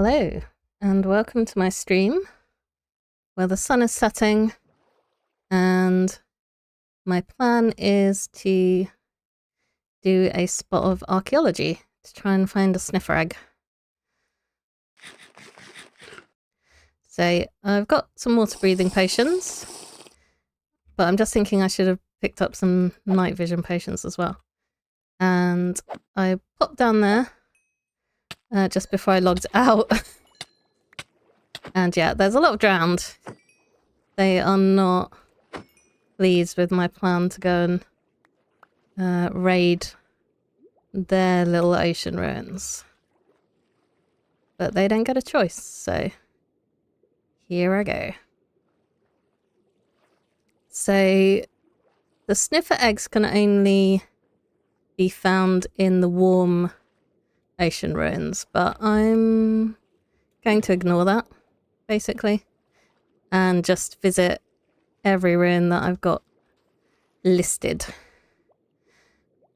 Hello, and welcome to my stream where the sun is setting, and my plan is to do a spot of archaeology to try and find a sniffer egg. So I've got some water breathing potions, but I'm just thinking I should have picked up some night vision potions as well. And I popped down there just before I logged out. And yeah, there's a lot of drowned. They are not pleased with my plan to go and raid their little ocean ruins. But they don't get a choice, so here I go. So the sniffer eggs can only be found in the warm ocean ruins, but I'm going to ignore that, basically, and just visit every ruin that I've got listed.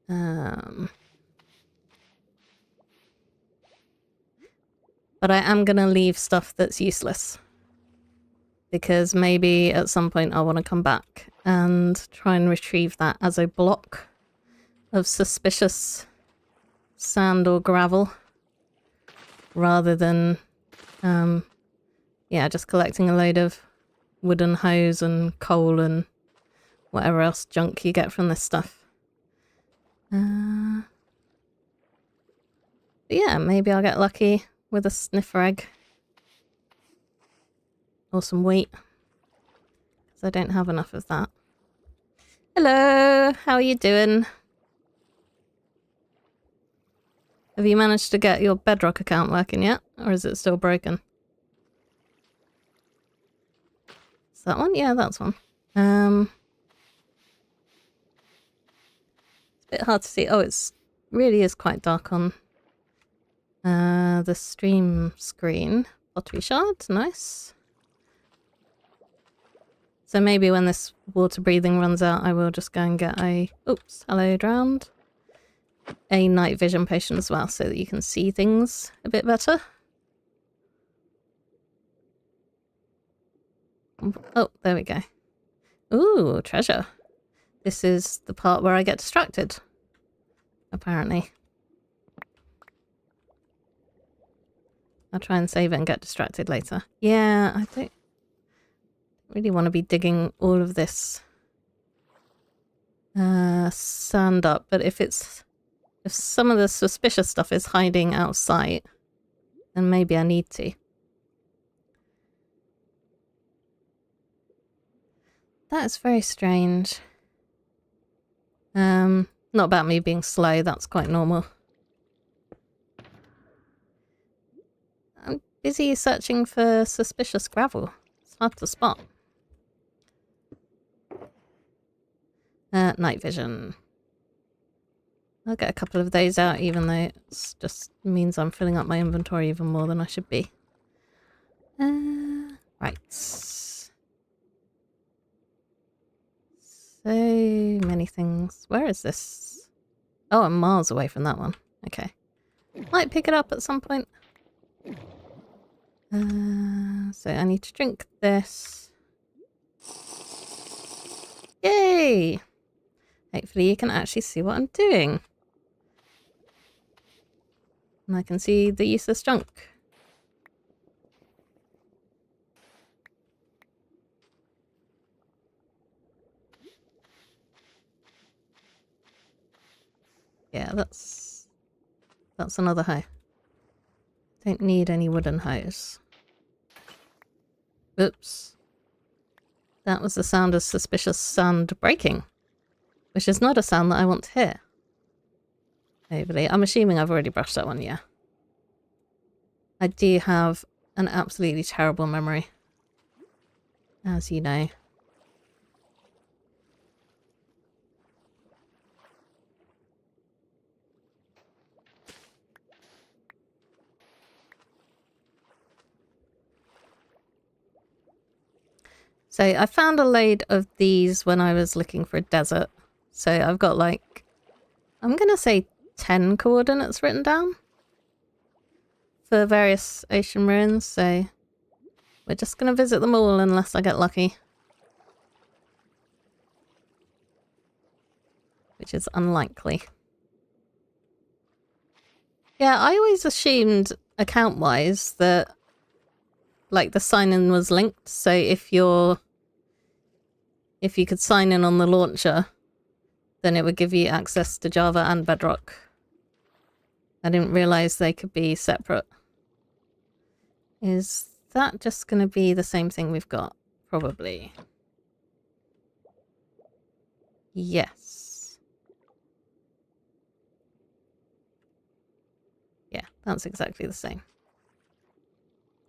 But I am going to leave stuff that's useless, because maybe at some point I want to come back and try and retrieve that as a block of suspicious sand or gravel, rather than yeah, just collecting a load of wooden hose and coal and whatever else junk you get from this stuff. But yeah, maybe I'll get lucky with a sniffer egg or some wheat, because I don't have enough of that. Hello, how are you doing? Have you managed to get your Bedrock account working yet, or is it still broken? Is that one? Yeah, that's one. It's a bit hard to see. Oh, it's really is quite dark on the stream screen. Pottery shard, nice. So maybe when this water breathing runs out, I will just go and get a... Oops, hello, drowned. A night vision potion as well, so that you can see things a bit better. Oh, there we go. Ooh, treasure. This is the part where I get distracted, apparently. I'll try and save it and get distracted later. Yeah, I don't really want to be digging all of this sand up, but if some of the suspicious stuff is hiding out of sight, then maybe I need to. That is very strange. Not about me being slow, that's quite normal. I'm busy searching for suspicious gravel. It's hard to spot. Night vision. I'll get a couple of those out, even though it just means I'm filling up my inventory even more than I should be. Right. So many things. Where is this? Oh, I'm miles away from that one. Okay. Might pick it up at some point. So I need to drink this. Yay! Hopefully you can actually see what I'm doing. And I can see the useless junk. Yeah, that's another hoe. Don't need any wooden hoes. Oops. That was the sound of suspicious sand breaking, which is not a sound that I want to hear. Hopefully. I'm assuming I've already brushed that one, yeah. I do have an absolutely terrible memory, as you know. So I found a load of these when I was looking for a desert. So I've got like, I'm going to say 10 coordinates written down for various ocean ruins, so we're just going to visit them all unless I get lucky. Which is unlikely. Yeah, I always assumed, account-wise, that like the sign-in was linked, so if you could sign in on the launcher, then it would give you access to Java and Bedrock. I didn't realise they could be separate. Is that just going to be the same thing we've got? Probably. Yes. Yeah, that's exactly the same.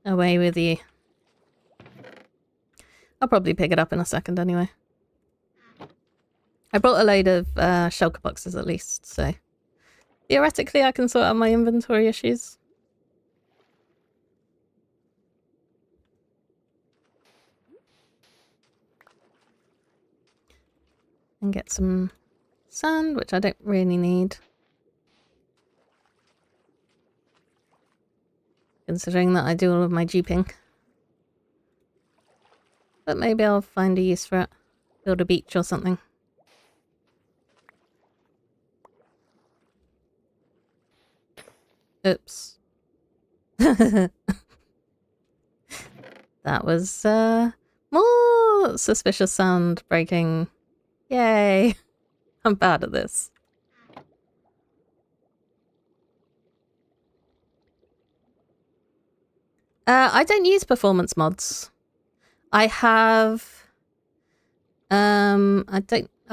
Away with you. I'll probably pick it up in a second anyway. I brought a load of shulker boxes at least, so theoretically I can sort out my inventory issues. And get some sand, which I don't really need. Considering that I do all of my duping. But maybe I'll find a use for it. Build a beach or something. Oops. That was more suspicious sound breaking. Yay. I'm bad at this. I don't use performance mods. I have... I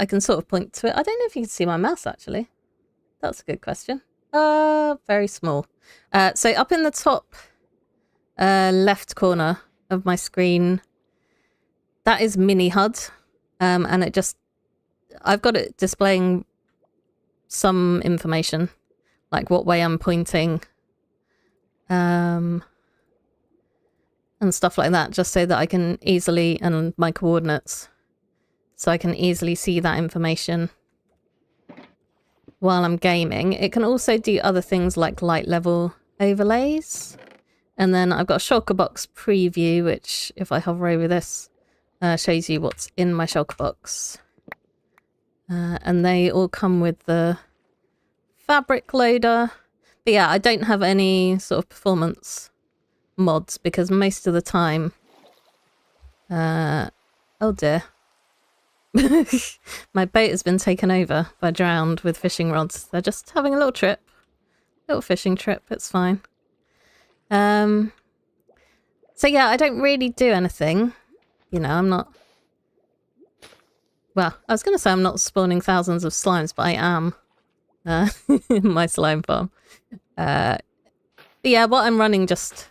can sort of point to it. I don't know if you can see my mouse, actually. That's a good question. Very small. So up in the top left corner of my screen, that is Mini HUD. And it just... I've got it displaying some information, like what way I'm pointing, and stuff like that, just so that I can easily, and my coordinates, so I can easily see that information while I'm gaming. It can also do other things like light level overlays. And then I've got a shulker box preview, which if I hover over this, shows you what's in my shulker box. And they all come with the fabric loader. But yeah, I don't have any sort of performance mods because most of the time... oh dear. My boat has been taken over by drowned with fishing rods. They're just having a little trip. Little fishing trip, it's fine. So yeah, I don't really do anything. You know, I'm not... Well, I was going to say I'm not spawning thousands of slimes, but I am. In my slime farm. But yeah, what I'm running just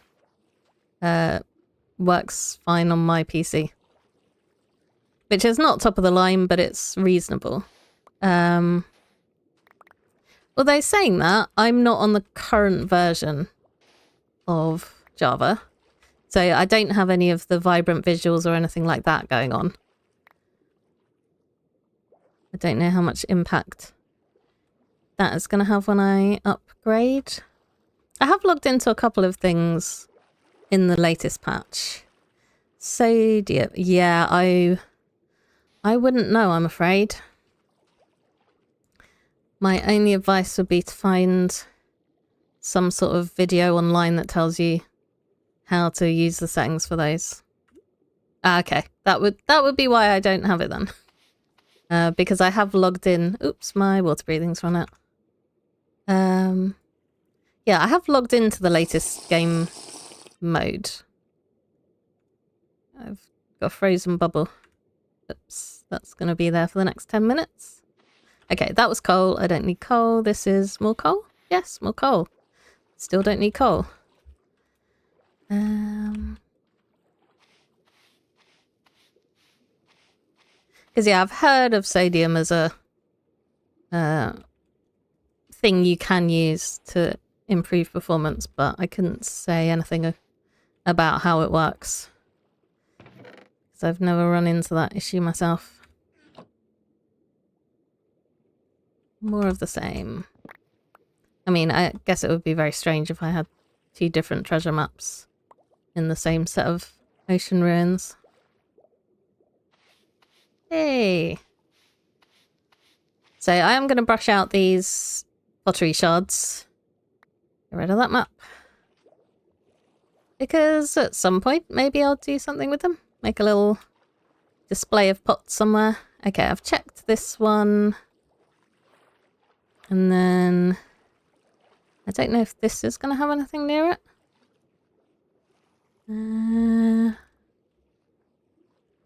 works fine on my PC. Which is not top of the line, but it's reasonable. Although saying that, I'm not on the current version of Java. So I don't have any of the vibrant visuals or anything like that going on. I don't know how much impact that is going to have when I upgrade. I have logged into a couple of things in the latest patch. So dear, yeah, I wouldn't know, I'm afraid. My only advice would be to find some sort of video online that tells you how to use the settings for those. Okay, that would be why I don't have it then. Because I have logged in... Oops, my water breathing's run out. Yeah, I have logged into the latest game mode. I've got a frozen bubble. Oops, that's going to be there for the next 10 minutes. Okay, that was coal. I don't need coal. This is more coal? Yes, more coal. Still don't need coal. Because yeah, I've heard of sodium as a thing you can use to improve performance, but I couldn't say anything about how it works. Because I've never run into that issue myself. More of the same. I mean, I guess it would be very strange if I had 2 different treasure maps in the same set of ocean ruins. Hey! So I am going to brush out these pottery shards. Get rid of that map. Because at some point, maybe I'll do something with them. Make a little display of pots somewhere. Okay, I've checked this one. And then... I don't know if this is going to have anything near it.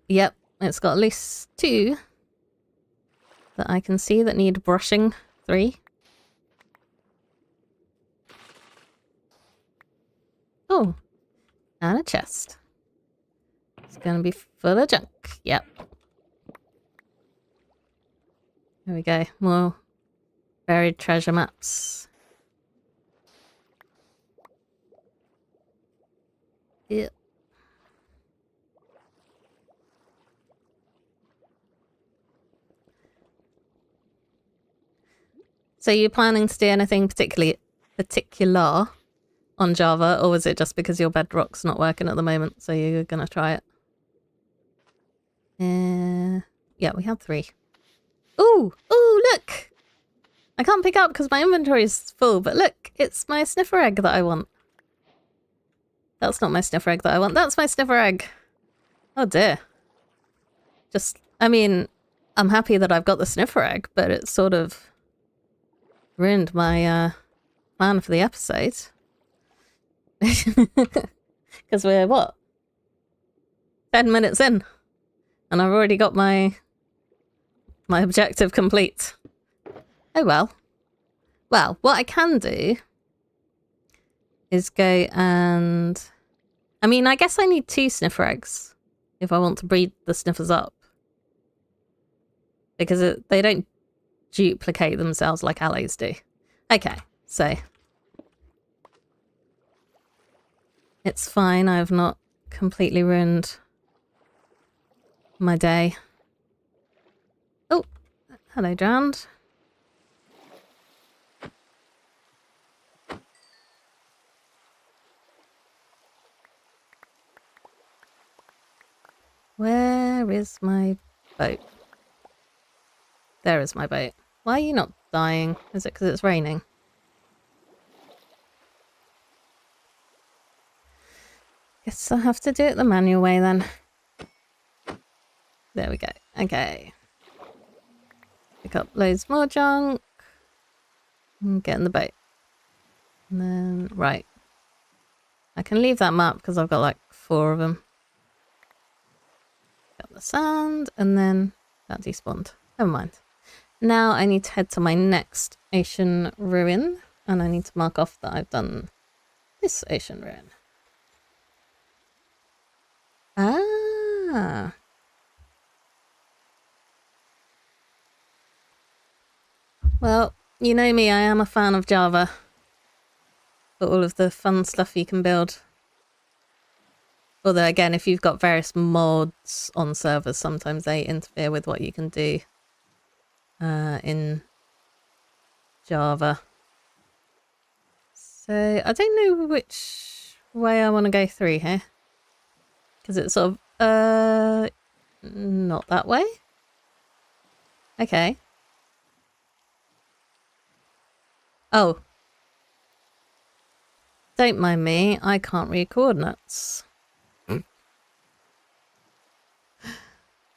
Yep, it's got at least 2 that I can see that need brushing. 3. Oh, and a chest. It's going to be full of junk. Yep. There we go. More buried treasure maps. Yep. So you're planning to do anything particular on Java, or was it just because your bedrock's not working at the moment, so you're gonna try it? Yeah, we have 3. Ooh! Ooh, look! I can't pick up because my inventory is full, but look! It's my sniffer egg that I want. That's not my sniffer egg that I want. That's my sniffer egg! Oh dear. I mean, I'm happy that I've got the sniffer egg, but it's sort of ruined my plan for the episode. Because we're, what? 10 minutes in. And I've already got my objective complete. Oh well. Well, what I can do is go and... I mean, I guess I need 2 sniffer eggs if I want to breed the sniffers up. Because they don't duplicate themselves like alloys do. Okay, so... It's fine, I've not completely ruined my day. Oh, hello, drowned. Where is my boat? There is my boat. Why are you not dying? Is it because it's raining? Guess I'll have to do it the manual way then. There we go. Okay. Pick up loads more junk. And get in the boat. And then, right. I can leave that map because I've got like 4 of them. Got the sand, and then that despawned. Never mind. Now I need to head to my next ocean ruin, and I need to mark off that I've done this ocean ruin. Ah. Well, you know me, I am a fan of Java. For all of the fun stuff you can build. Although, again, if you've got various mods on servers, sometimes they interfere with what you can do in Java. So, I don't know which way I want to go through here. Because it's sort of, not that way? Okay. Oh. Don't mind me, I can't read coordinates.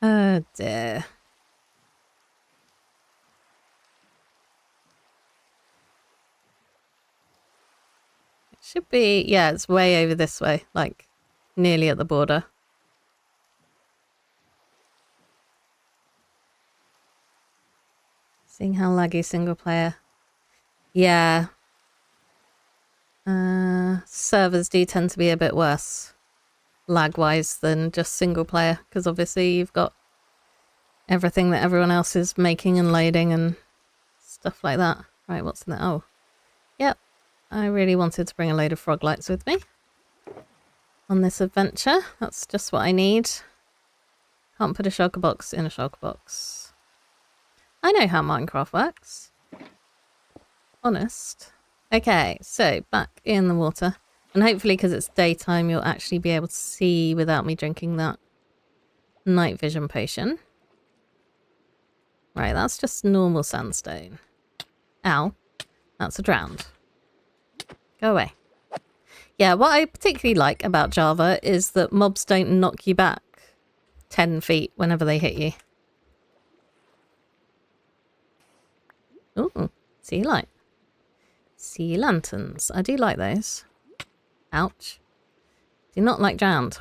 Oh dear. It should be, yeah, it's way over this way, like nearly at the border. Seeing how laggy single player. Yeah. Servers do tend to be a bit worse lag-wise than just single player, because obviously you've got everything that everyone else is making and loading and stuff like that. Right, what's in there? Oh, yep. I really wanted to bring a load of frog lights with me on this adventure. That's just what I need. Can't put a shulker box in a shulker box. I know how Minecraft works. Honest. Okay, so back in the water. And hopefully because it's daytime, you'll actually be able to see without me drinking that night vision potion. Right, that's just normal sandstone. Ow. That's a drowned. Go away. Yeah, what I particularly like about Java is that mobs don't knock you back 10 feet whenever they hit you. Ooh, sea light. Sea lanterns. I do like those. Ouch. Do not like drowned.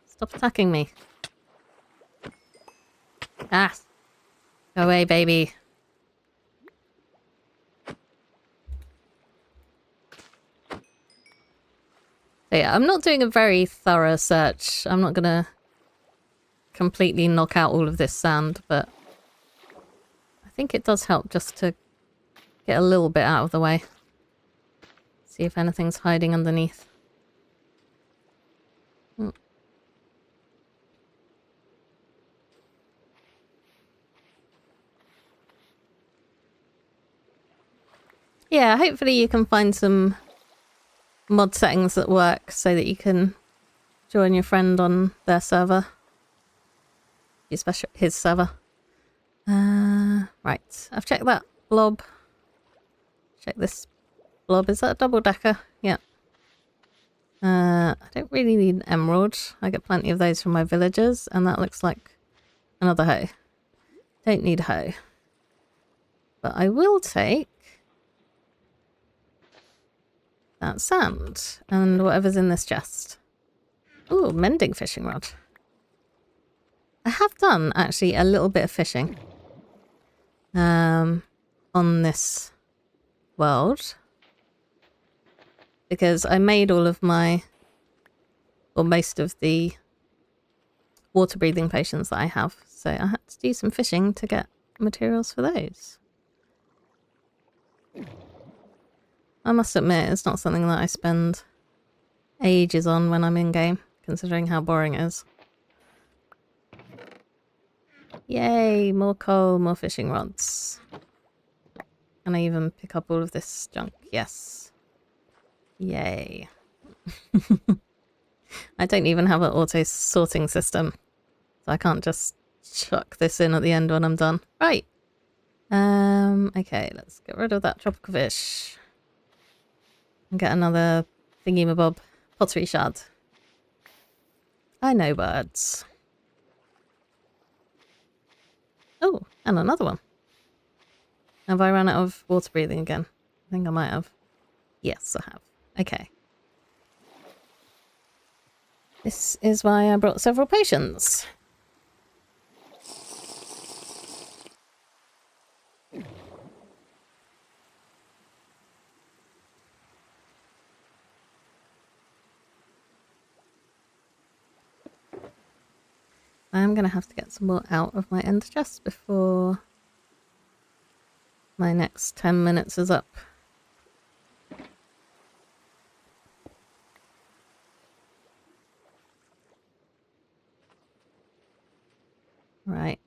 Stop attacking me. Ah. Go away, baby. So yeah, I'm not doing a very thorough search. I'm not gonna completely knock out all of this sand, but I think it does help just to get a little bit out of the way. See if anything's hiding underneath. Yeah, hopefully you can find some mod settings that work so that you can join your friend on their server. Especially his server. Right, I've checked that blob. Check this blob. Is that a double decker? Yeah. I don't really need an emerald. I get plenty of those from my villagers, and that looks like another hoe. Don't need a hoe. But I will take that sand and whatever's in this chest. Ooh, mending fishing rod. I have done actually a little bit of fishing on this world because I made all of my, or most of the water breathing potions that I have, so I had to do some fishing to get materials for those. I must admit, it's not something that I spend ages on when I'm in game, considering how boring it is. Yay, more coal, more fishing rods. Can I even pick up all of this junk? Yes. Yay. I don't even have an auto sorting system, so I can't just chuck this in at the end when I'm done. Right. Okay, let's get rid of that tropical fish. And get another thingy-mabob pottery shard. I know birds. Oh, and another one. Have I run out of water breathing again? I think I might have. Yes, I have. Okay. This is why I brought several potions. I'm going to have to get some more out of my ender chest before my next 10 minutes is up. Right.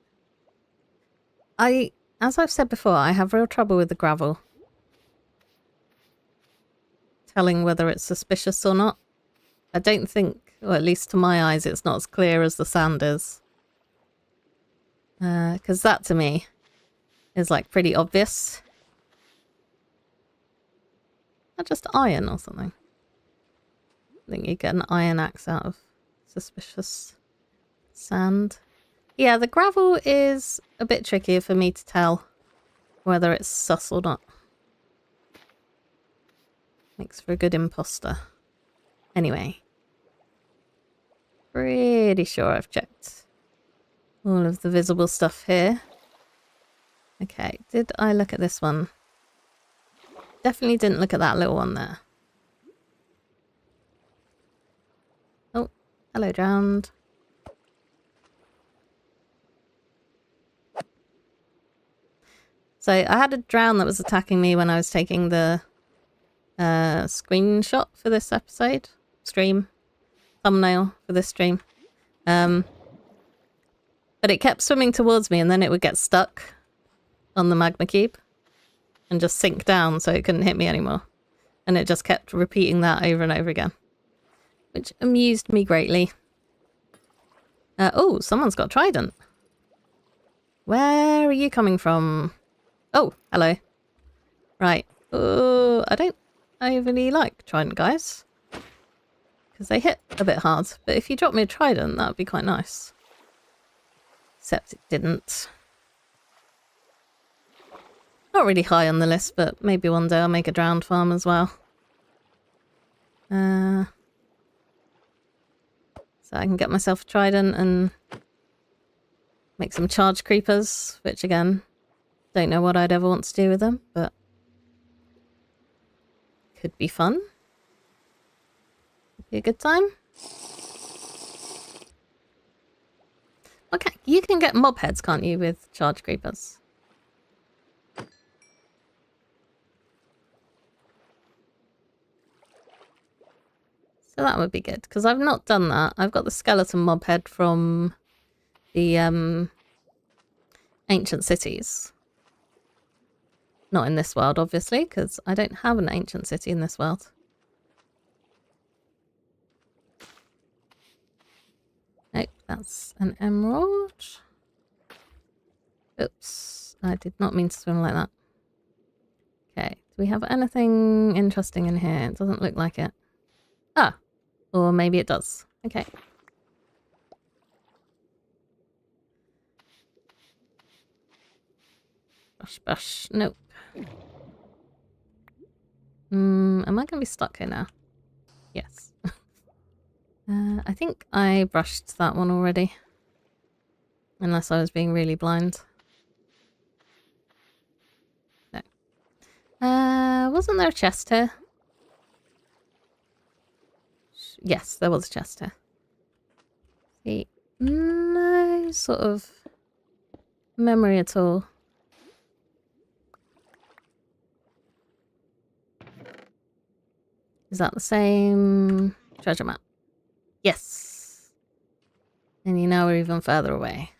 As I've said before, I have real trouble with the gravel. Telling whether it's suspicious or not. I don't think, or at least to my eyes, it's not as clear as the sand is. Because that to me is like pretty obvious. Not just iron or something. I think you get an iron axe out of suspicious sand. Yeah, the gravel is a bit trickier for me to tell whether it's sus or not. Makes for a good imposter. Anyway. Pretty sure I've checked all of the visible stuff here. Okay, did I look at this one? Definitely didn't look at that little one there. Oh, hello, drowned. So I had a drown that was attacking me when I was taking the screenshot for this episode. Thumbnail for this stream. But it kept swimming towards me and then it would get stuck on the magma cube and just sink down so it couldn't hit me anymore. And it just kept repeating that over and over again, which amused me greatly. Oh, someone's got trident. Where are you coming from? Oh, hello. Right. Oh, I don't overly like trident guys, because they hit a bit hard. But if you drop me a trident, that would be quite nice. Except it didn't. Not really high on the list, but maybe one day I'll make a drowned farm as well. So I can get myself a trident and make some charge creepers, which again, don't know what I'd ever want to do with them, but could be fun. Could be a good time. Okay, you can get mob heads, can't you, with charge creepers? So that would be good, because I've not done that. I've got the skeleton mob head from the ancient cities. Not in this world, obviously, because I don't have an ancient city in this world. Nope, that's an emerald. Oops, I did not mean to swim like that. Okay, do we have anything interesting in here? It doesn't look like it. Ah, or maybe it does. Okay. Brush, brush. Nope. Am I going to be stuck here now? Yes. I think I brushed that one already. Unless I was being really blind. No. Wasn't there a chest here? Yes, there was a chest here. See, no sort of memory at all. Is that the same treasure map? Yes. And you know we're even further away.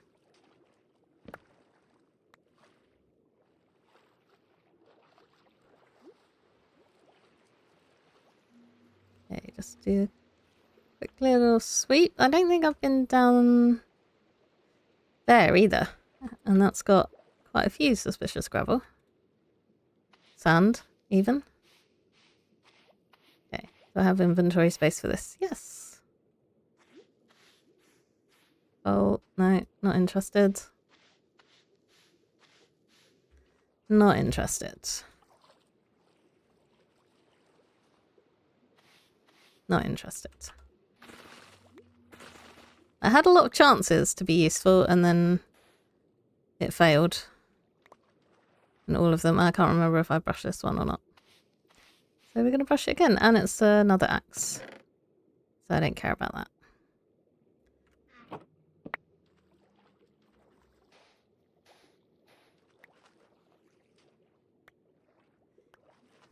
Okay, just do a quick little sweep. I don't think I've been down there either. And that's got quite a few suspicious gravel. Sand, even. Okay, do I have inventory space for this? Yes. Oh, no, not interested. Not interested. Not interested. I had a lot of chances to be useful and then it failed. And all of them, I can't remember if I brushed this one or not. So we're going to brush it again, and it's another axe. So I don't care about that.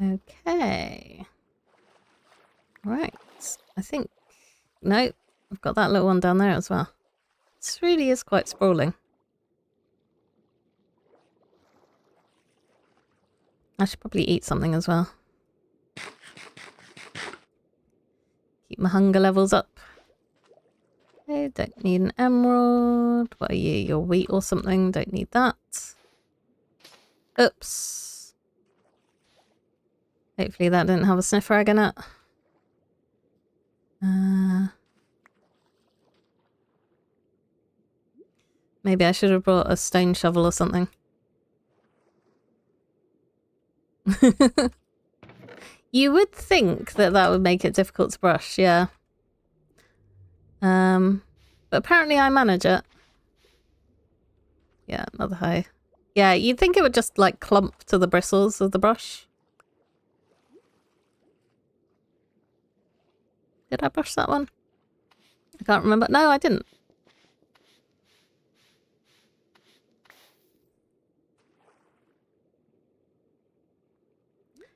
Okay. Right. I think... No, I've got that little one down there as well. This really is quite sprawling. I should probably eat something as well. Keep my hunger levels up. Okay, don't need an emerald. What are you? You're wheat or something. Don't need that. Oops. Hopefully that didn't have a sniffer egg in it. Maybe I should have brought a stone shovel or something. You would think that that would make it difficult to brush, yeah. But apparently I manage it. Yeah, another high. Yeah, you'd think it would just like clump to the bristles of the brush. Did I brush that one? I can't remember. No, I didn't.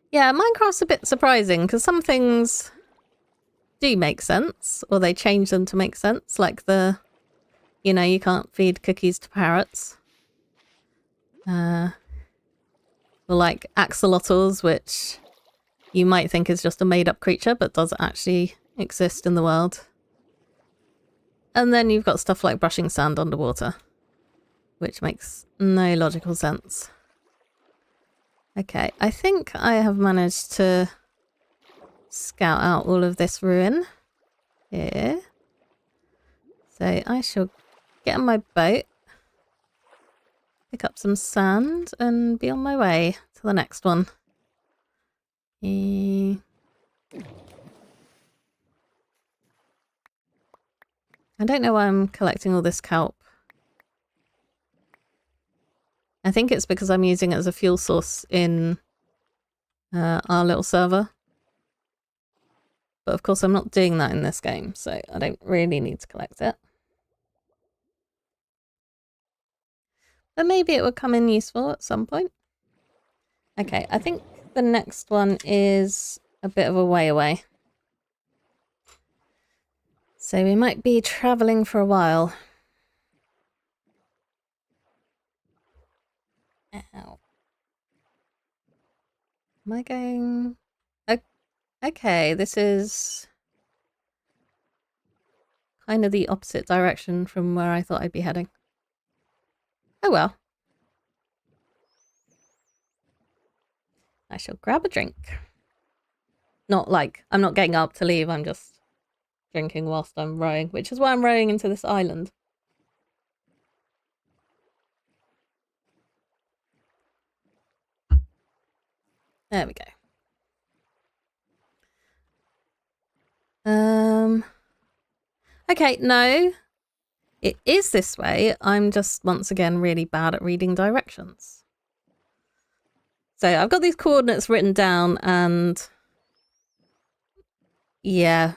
Yeah, Minecraft's a bit surprising because some things do make sense, or they change them to make sense, like the, you know, you can't feed cookies to parrots. Or like axolotls, which you might think is just a made-up creature, but does actually exist in the world. And then you've got stuff like brushing sand underwater, which makes no logical sense. Okay, I think I have managed to scout out all of this ruin here. So I shall get on my boat, pick up some sand, and be on my way to the next one. I don't know why I'm collecting all this kelp. I think it's because I'm using it as a fuel source in our little server. But of course I'm not doing that in this game, so I don't really need to collect it. But maybe it would come in useful at some point. Okay, I think the next one is a bit of a way away. So we might be travelling for a while. Ow. Am I going... Okay, this is kind of the opposite direction from where I thought I'd be heading. Oh well. I shall grab a drink. Not like, I'm not getting up to leave, I'm just drinking whilst I'm rowing, which is why I'm rowing into this island. There we go. Okay, no. It is this way. I'm just, once again, really bad at reading directions. So I've got these coordinates written down and... yeah,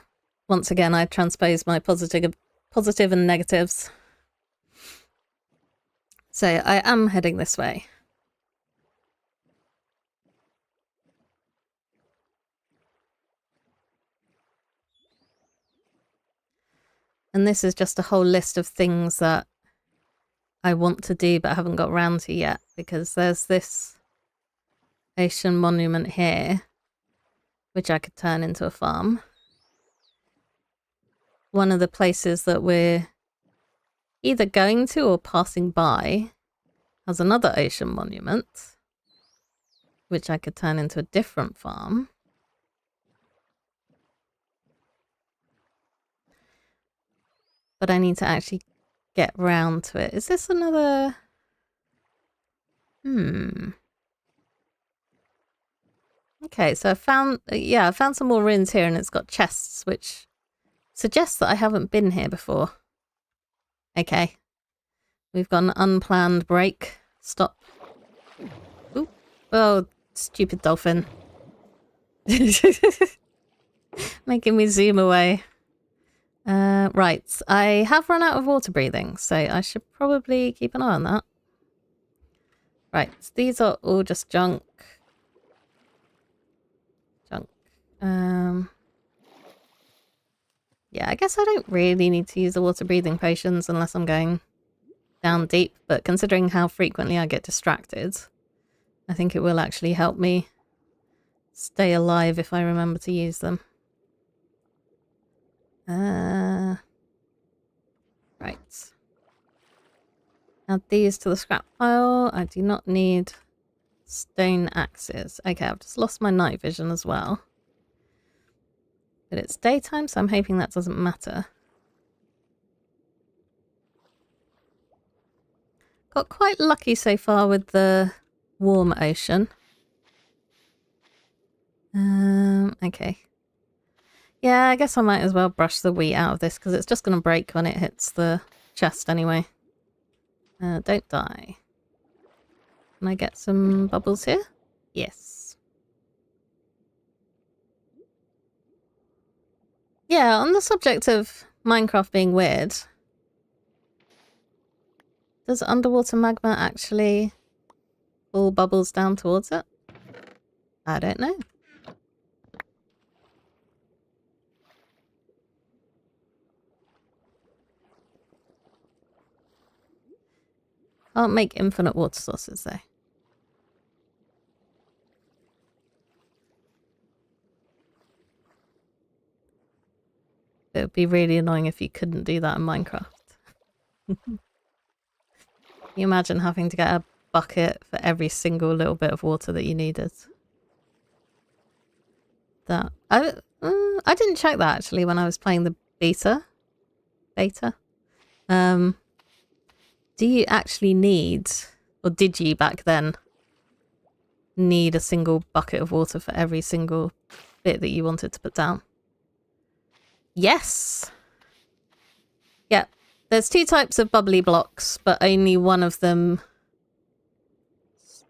once again, I transpose my positive and negatives. So I am heading this way. And this is just a whole list of things that I want to do but haven't got around to yet, because there's this ocean monument here, which I could turn into a farm. One of the places that we're either going to or passing by has another ocean monument, which I could turn into a different farm. But I need to actually get round to it. Is this another... Okay, so I found some more ruins here, and it's got chests, which suggests that I haven't been here before. Okay. We've got an unplanned break. Stop. Ooh. Oh, stupid dolphin. Making me zoom away. Right, I have run out of water breathing, so I should probably keep an eye on that. Right, these are all just junk. Yeah, I guess I don't really need to use the water breathing potions unless I'm going down deep, but considering how frequently I get distracted, I think it will actually help me stay alive if I remember to use them. Right. Add these to the scrap pile. I do not need stone axes. Okay, I've just lost my night vision as well. But it's daytime, so I'm hoping that doesn't matter. Got quite lucky so far with the warm ocean. Okay. Yeah, I guess I might as well brush the wheat out of this because it's just going to break when it hits the chest anyway. Don't die. Can I get some bubbles here? Yes. Yeah, on the subject of Minecraft being weird, does underwater magma actually pull bubbles down towards it? I don't know. Can't make infinite water sources though. It would be really annoying if you couldn't do that in Minecraft. Can you imagine having to get a bucket for every single little bit of water that you needed? That I didn't check that actually when I was playing the beta. Do you actually need, or did you back then, need a single bucket of water for every single bit that you wanted to put down? Yes! Yeah, there's 2 types of bubbly blocks, but only one of them...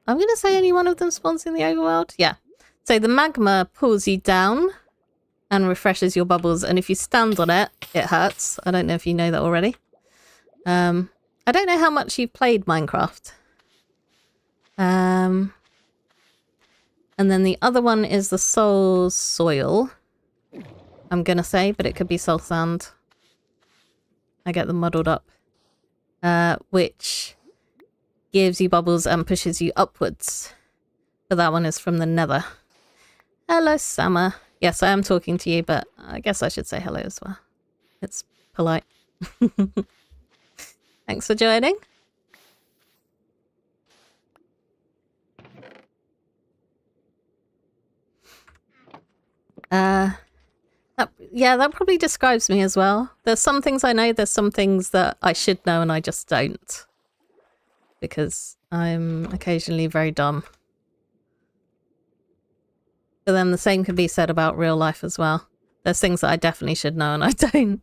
I'm going to say only one of them spawns in the overworld? Yeah. So the magma pulls you down and refreshes your bubbles, and if you stand on it, it hurts. I don't know if you know that already. I don't know how much you've played Minecraft. And then the other one is the soul soil, I'm gonna say, but it could be soul sand. I get them muddled up. Which gives you bubbles and pushes you upwards. But that one is from the nether. Hello, Summer. Yes, I am talking to you, but I guess I should say hello as well. It's polite. Thanks for joining. Yeah, that probably describes me as well. There's some things I know, there's some things that I should know and I just don't. Because I'm occasionally very dumb. But then the same can be said about real life as well. There's things that I definitely should know and I don't.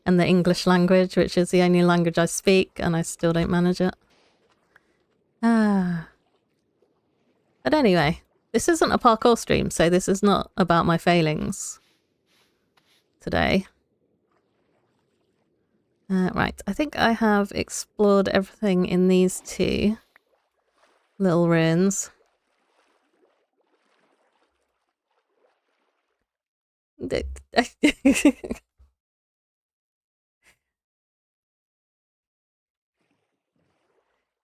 And the English language, which is the only language I speak, and I still don't manage it. But anyway, this isn't a parkour stream, so this is not about my failings today. Right, I think I have explored everything in these 2 little ruins.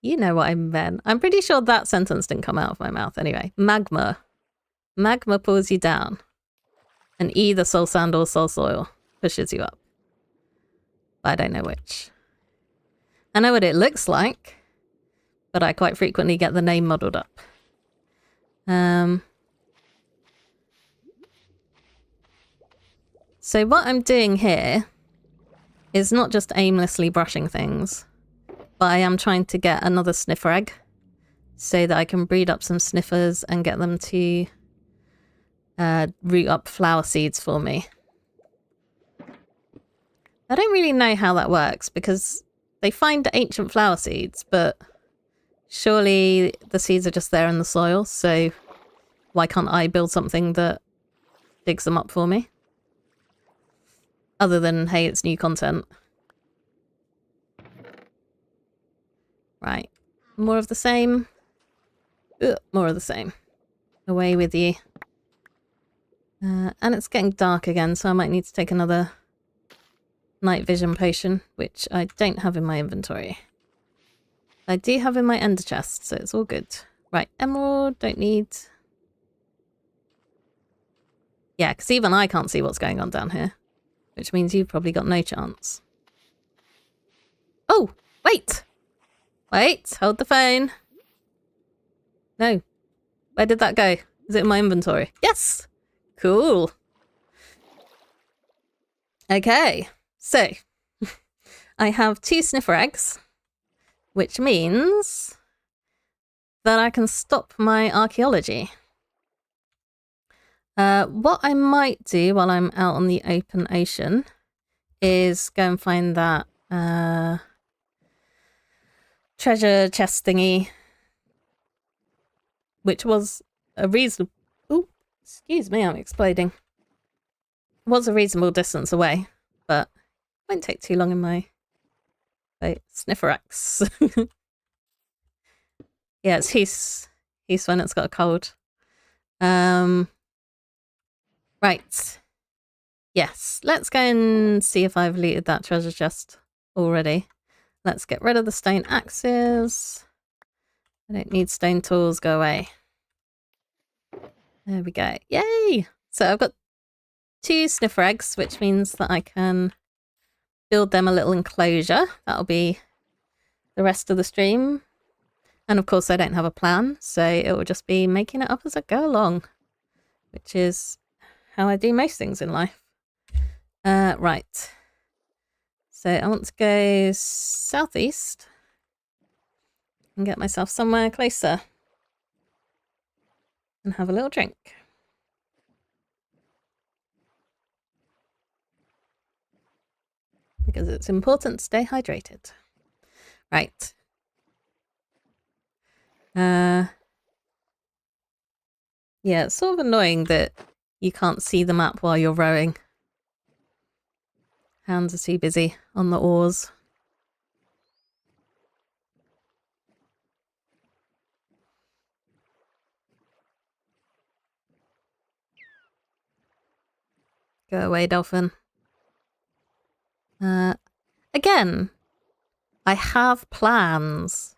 You know what I meant. I'm pretty sure that sentence didn't come out of my mouth. Anyway, magma. Magma pulls you down. And either soul sand or soul soil pushes you up. But I don't know which. I know what it looks like, but I quite frequently get the name muddled up. So what I'm doing here is not just aimlessly brushing things, but I am trying to get another sniffer egg so that I can breed up some sniffers and get them to root up flower seeds for me. I don't really know how that works because they find ancient flower seeds, but surely the seeds are just there in the soil, so why can't I build something that digs them up for me? Other than, hey, it's new content. Right. More of the same. Ugh, more of the same. Away with you. And it's getting dark again, so I might need to take another night vision potion, which I don't have in my inventory. I do have in my ender chest, so it's all good. Right, emerald, don't need. Yeah, because even I can't see what's going on down here, which means you've probably got no chance. Oh, wait! Wait, hold the phone. No. Where did that go? Is it in my inventory? Yes! Cool. Okay, so I have 2 sniffer eggs, which means that I can stop my archaeology. What I might do while I'm out on the open ocean is go and find that treasure chest thingy, which was a reasonable... Oh, excuse me, I'm exploding. Was a reasonable distance away, but won't take too long in my sniffer axe. Yeah, it's heath when it's got a cold. Right. Yes, let's go and see if I've looted that treasure chest already. Let's get rid of the stone axes. I don't need stone tools, go away. There we go. Yay! So I've got 2 sniffer eggs, which means that I can build them a little enclosure. That'll be the rest of the stream. And of course I don't have a plan, so it will just be making it up as I go along, which is how I do most things in life. Right. So I want to go southeast and get myself somewhere closer and have a little drink. Because it's important to stay hydrated. Right. Yeah, it's sort of annoying that you can't see the map while you're rowing. Hands are too busy on the oars. Go away, dolphin. Again, I have plans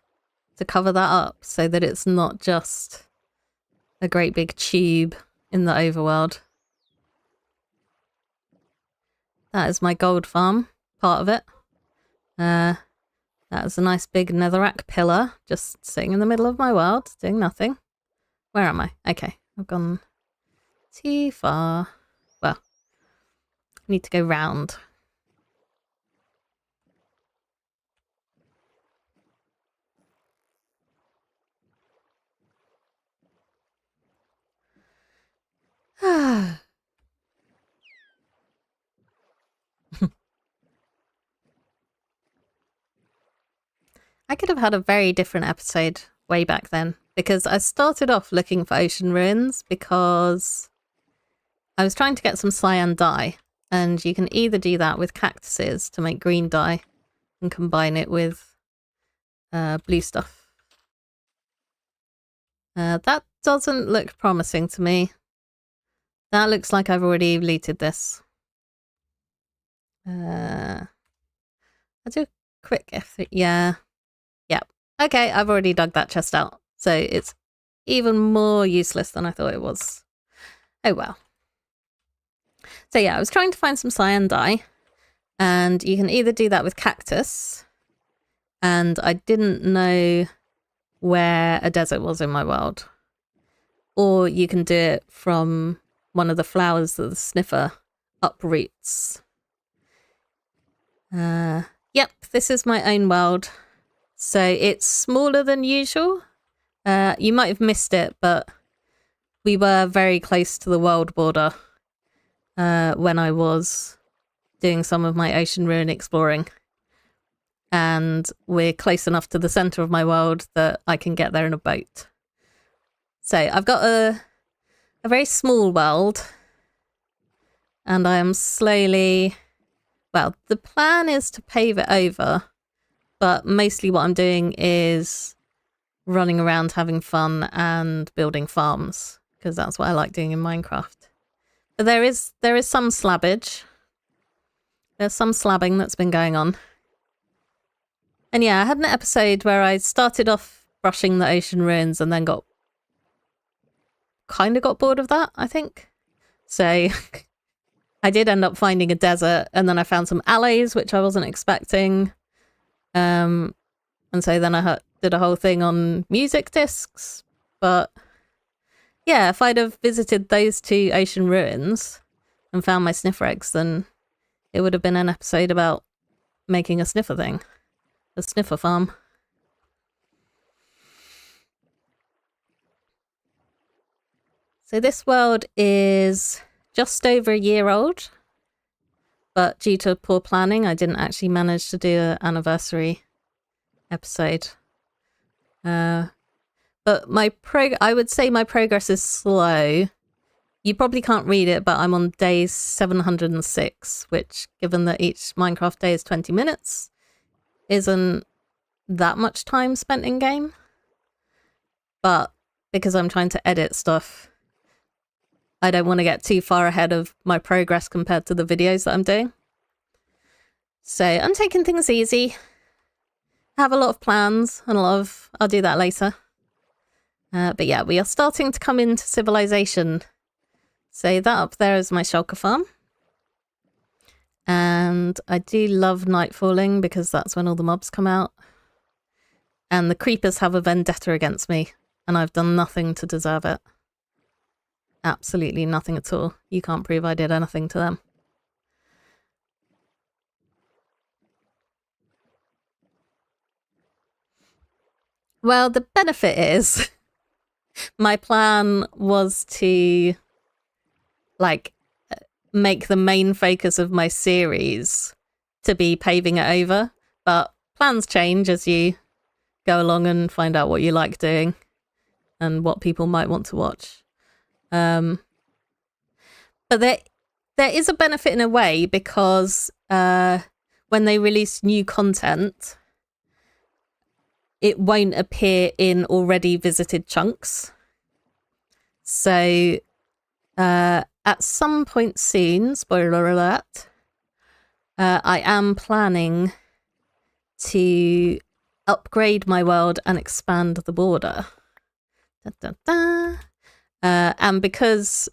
to cover that up so that it's not just a great big tube in the overworld. That is my gold farm, part of it. That is a nice big netherrack pillar just sitting in the middle of my world, doing nothing. Where am I? Okay, I've gone too far. Well, I need to go round. I could have had a very different episode way back then, because I started off looking for ocean ruins because I was trying to get some cyan dye, and you can either do that with cactuses to make green dye and combine it with blue stuff. That doesn't look promising to me. That looks like I've already looted this. I'll do a quick F3. Yeah. Yep. Okay, I've already dug that chest out. So it's even more useless than I thought it was. Oh well. So yeah, I was trying to find some cyan dye. And you can either do that with cactus. And I didn't know where a desert was in my world. Or you can do it from one of the flowers that the sniffer uproots. Yep, this is my own world. So it's smaller than usual. You might have missed it, but we were very close to the world border when I was doing some of my ocean ruin exploring. And we're close enough to the center of my world that I can get there in a boat. So I've got a very small world, and I am slowly... Well, the plan is to pave it over, but mostly what I'm doing is running around having fun and building farms, because that's what I like doing in Minecraft. But there is some slabbage. There's some slabbing that's been going on. And yeah, I had an episode where I started off brushing the ocean ruins and then kind of got bored of that, I think. So I did end up finding a desert, and then I found some alleys, which I wasn't expecting. And so then I did a whole thing on music discs. But yeah, if I'd have visited those 2 ocean ruins and found my sniffer eggs, then it would have been an episode about making a sniffer thing. A sniffer farm. So this world is just over a year old, but due to poor planning, I didn't actually manage to do an anniversary episode. But I would say my progress is slow. You probably can't read it, but I'm on day 706, which, given that each Minecraft day is 20 minutes, isn't that much time spent in game. But because I'm trying to edit stuff, I don't want to get too far ahead of my progress compared to the videos that I'm doing. So I'm taking things easy. I have a lot of plans and I'll do that later. But yeah, we are starting to come into civilization So that up there is my shulker farm. And I do love night falling because that's when all the mobs come out. And the creepers have a vendetta against me, and I've done nothing to deserve it. Absolutely nothing at all. You can't prove I did anything to them. Well, the benefit is my plan was to like make the main focus of my series to be paving it over, but plans change as you go along and find out what you like doing and what people might want to watch. But there is a benefit in a way because when they release new content, it won't appear in already visited chunks. So at some point soon, spoiler alert, I am planning to upgrade my world and expand the border. Da, da, da. And because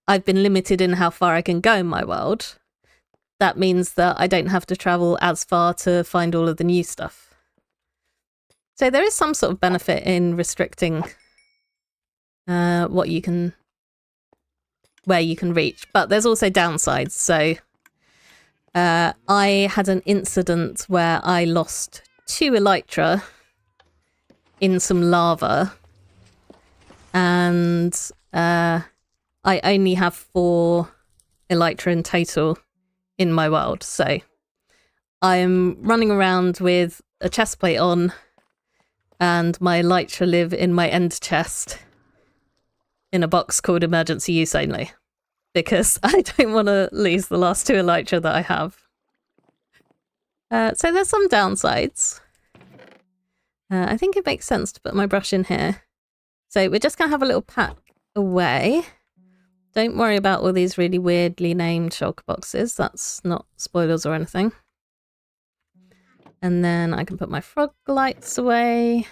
I've been limited in how far I can go in my world, that means that I don't have to travel as far to find all of the new stuff. So there is some sort of benefit in restricting what you can, where you can reach, but there's also downsides. So I had an incident where I lost 2 elytra in some lava, and I only have 4 elytra in total in my world. So I'm running around with a chest plate on, and my elytra live in my end chest in a box called emergency use only, because I don't want to lose the last 2 elytra that I have. So there's some downsides. I think it makes sense to put my brush in here. So we're just going to have a little pack away. Don't worry about all these really weirdly named shulker boxes. That's not spoilers or anything. And then I can put my frog lights away.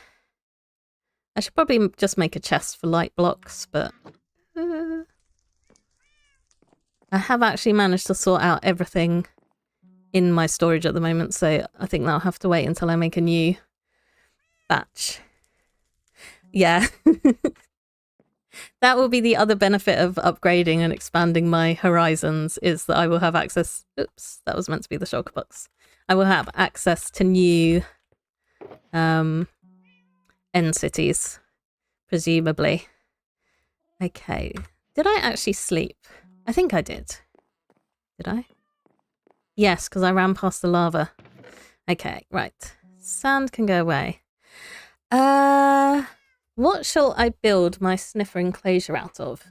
I should probably just make a chest for light blocks, but I have actually managed to sort out everything in my storage at the moment, so I think that'll have to wait until I make a new batch. Yeah. That will be the other benefit of upgrading and expanding my horizons, is that I will have access... Oops, that was meant to be the shulker box. I will have access to new end cities, presumably. Okay. Did I actually sleep? I think I did. Did I? Yes, because I ran past the lava. Okay, right. Sand can go away. What shall I build my sniffer enclosure out of?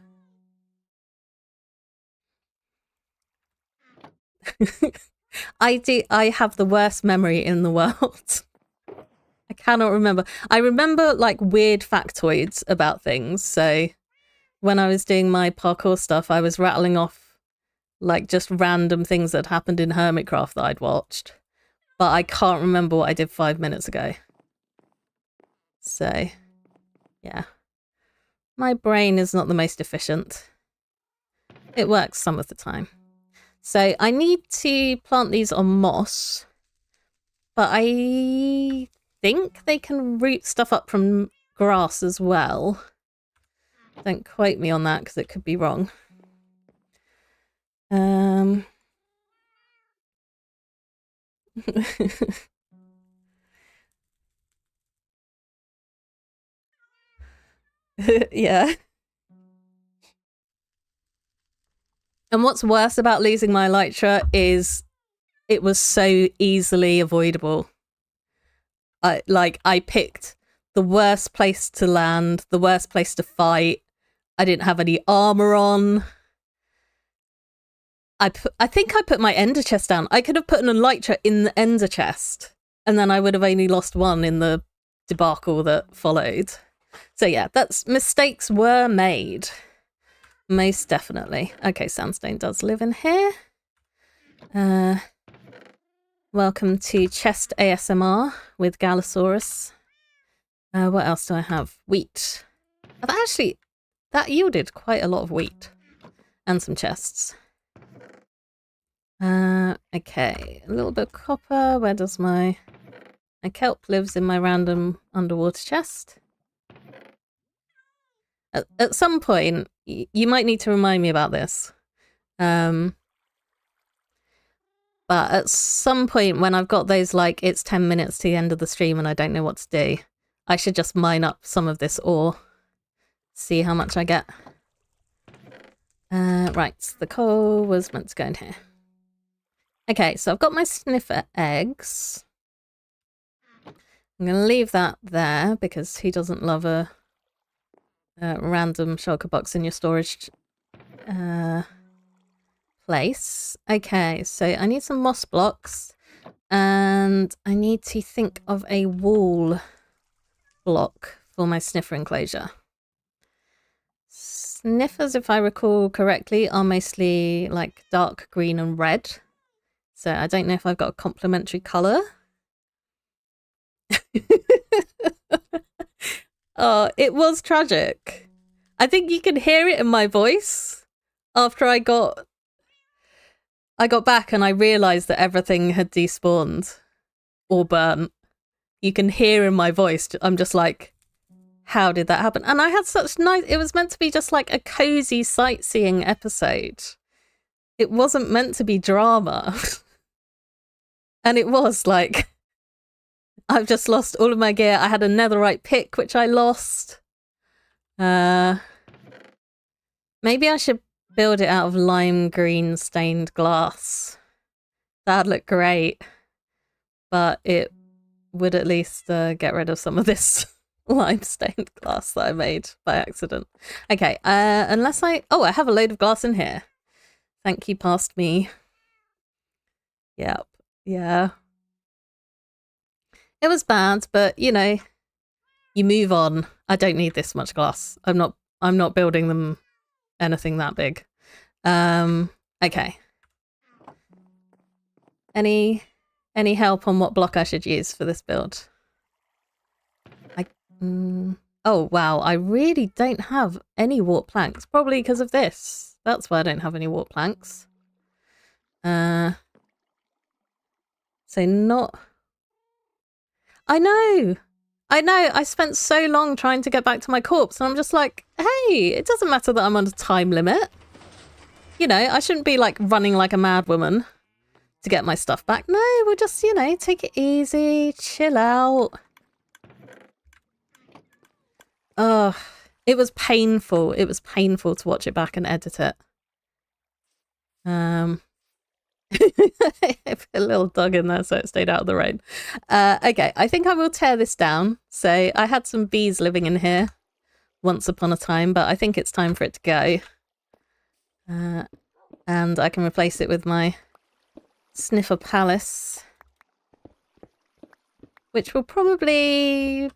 I have the worst memory in the world. I cannot remember. I remember like weird factoids about things. So when I was doing my parkour stuff, I was rattling off like just random things that happened in Hermitcraft that I'd watched. But I can't remember what I did 5 minutes ago. So, yeah. My brain is not the most efficient. It works some of the time. So I need to plant these on moss. But I think they can root stuff up from grass as well. Don't quote me on that because it could be wrong. Yeah. And what's worse about losing my elytra is it was so easily avoidable. I picked the worst place to land, the worst place to fight. I didn't have any armor on. I think I put my ender chest down. I could have put an elytra in the ender chest, and then I would have only lost 1 in the debacle that followed. So yeah, mistakes were made. Most definitely. Okay, sandstone does live in here. Welcome to chest ASMR with Gallosaurus. What else do I have? Wheat. That yielded quite a lot of wheat. And some chests. Okay, a little bit of copper. Where does my kelp lives in my random underwater chest? At some point, you might need to remind me about this. But at some point when I've got those, like, it's 10 minutes to the end of the stream and I don't know what to do, I should just mine up some of this ore. See how much I get. Right, the coal was meant to go in here. Okay, so I've got my sniffer eggs. I'm going to leave that there because he doesn't love a random shulker box in your storage place. Okay, so I need some moss blocks and I need to think of a wall block for my sniffer enclosure. Sniffers, if I recall correctly, are mostly like dark green and red. So I don't know if I've got a complementary colour. Oh, it was tragic. I think you can hear it in my voice after I got back and I realised that everything had despawned or burnt. You can hear in my voice, I'm just like, how did that happen? And I had such nice, it was meant to be just like a cozy sightseeing episode. It wasn't meant to be drama. And it was like, I've just lost all of my gear. I had a netherite pick, which I lost. Maybe I should build it out of lime green stained glass. That'd look great. But it would at least get rid of some of this lime stained glass that I made by accident. Okay, unless I have a load of glass in here. Thank you, past me. Yep, yeah. It was bad, but you know, you move on. I don't need this much glass. I'm not building them anything that big. Okay. Any help on what block I should use for this build? Oh wow, I really don't have any warp planks. Probably because of this. That's why I don't have any warp planks. So not... I know! I spent so long trying to get back to my corpse and I'm just like, hey, it doesn't matter that I'm on a time limit. You know, I shouldn't be like running like a mad woman to get my stuff back. No, we'll just, you know, take it easy, chill out. Ugh, it was painful. It was painful to watch it back and edit it. I put a little dog in there so it stayed out of the rain. Okay, I think I will tear this down. So I had some bees living in here once upon a time, but I think it's time for it to go. And I can replace it with my sniffer palace, which will probably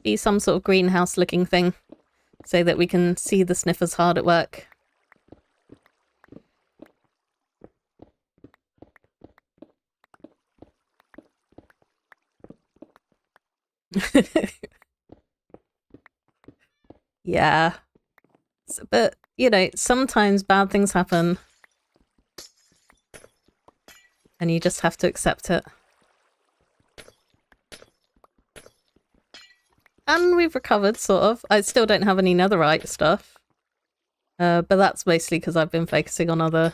be some sort of greenhouse looking thing so that we can see the sniffers hard at work. Yeah. But, you know, sometimes bad things happen. And you just have to accept it. And we've recovered, sort of. I still don't have any netherite stuff. But that's mostly because I've been focusing on other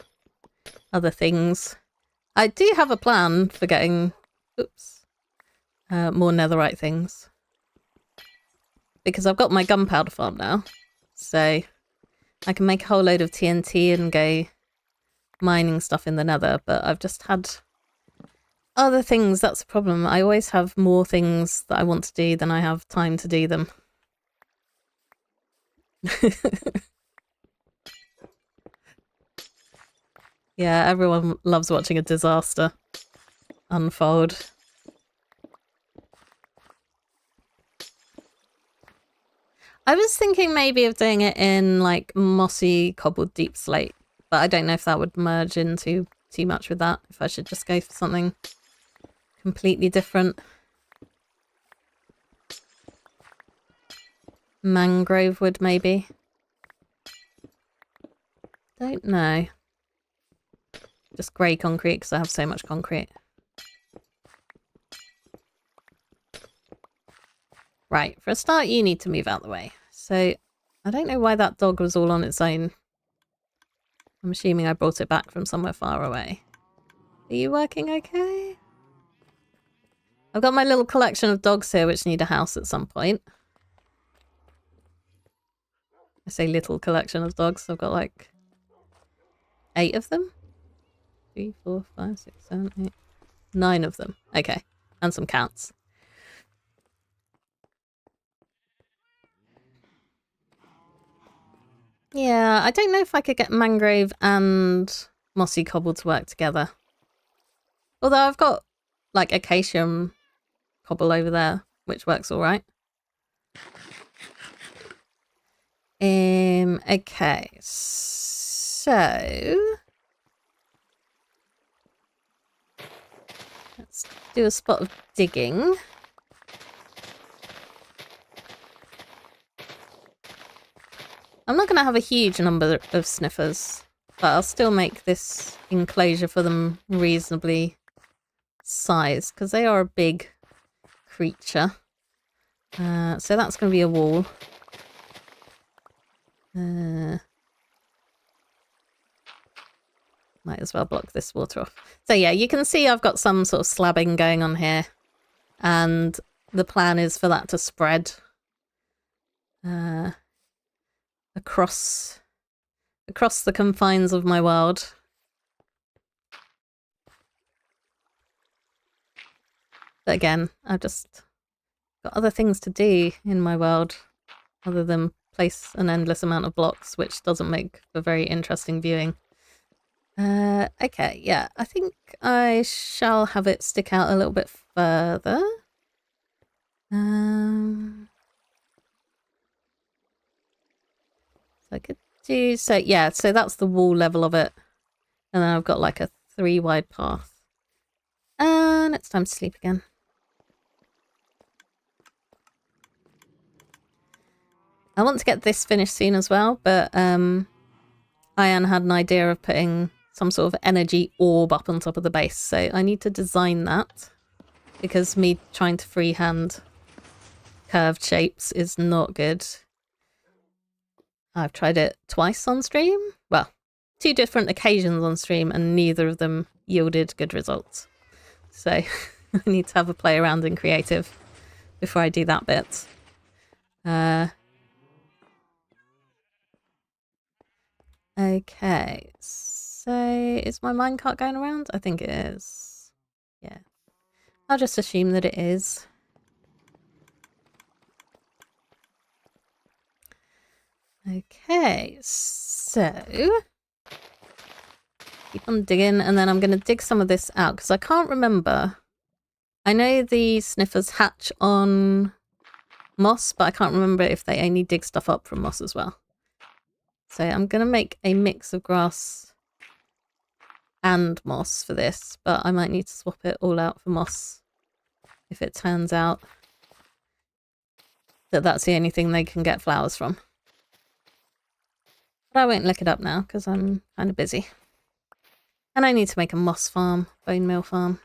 things. I do have a plan for getting... Oops. More netherite things. Because I've got my gunpowder farm now. So I can make a whole load of TNT and go mining stuff in the nether. But I've just had other things. That's the problem. I always have more things that I want to do than I have time to do them. Yeah, everyone loves watching a disaster unfold. I was thinking maybe of doing it in like mossy cobbled deep slate, but I don't know if that would merge into too much with that. If I should just go for something completely different. Mangrove wood maybe. Don't know. Just grey concrete because I have so much concrete. Right, for a start you need to move out the way. So I don't know why that dog was all on its own. I'm assuming I brought it back from somewhere far away. Are you working okay? I've got my little collection of dogs here which need a house at some point. I say little collection of dogs. I've got like 8 of them. 3, 4, 5, 6, 7, 8, 9 of them. Okay, and some cats. Yeah, I don't know if I could get mangrove and mossy cobble to work together. Although I've got like acacia cobble over there, which works all right. Okay, so let's do a spot of digging. I'm not going to have a huge number of sniffers, but I'll still make this enclosure for them reasonably sized because they are a big creature. So that's going to be a wall. Might as well block this water off. So yeah, you can see I've got some sort of slabbing going on here. And the plan is for that to spread across the confines of my world. But again, I've just got other things to do in my world other than place an endless amount of blocks, which doesn't make for very interesting viewing. Okay, yeah, I think I shall have it stick out a little bit further. So I could do, so yeah, so that's the wall level of it. And then I've got like a 3 wide path. And it's time to sleep again. I want to get this finished soon as well, but Ian had an idea of putting some sort of energy orb up on top of the base, so I need to design that because me trying to freehand curved shapes is not good. I've tried it twice on stream. Well, 2 different occasions on stream and neither of them yielded good results. So I need to have a play around in creative before I do that bit. Okay, so is my minecart going around? I think it is. Yeah. I'll just assume that it is. Okay, so keep on digging, and then I'm going to dig some of this out because I can't remember. I know the sniffers hatch on moss, but I can't remember if they only dig stuff up from moss as well. So I'm going to make a mix of grass and moss for this, but I might need to swap it all out for moss if it turns out that that's the only thing they can get flowers from. But I won't look it up now because I'm kind of busy. And I need to make a moss farm, bone meal farm.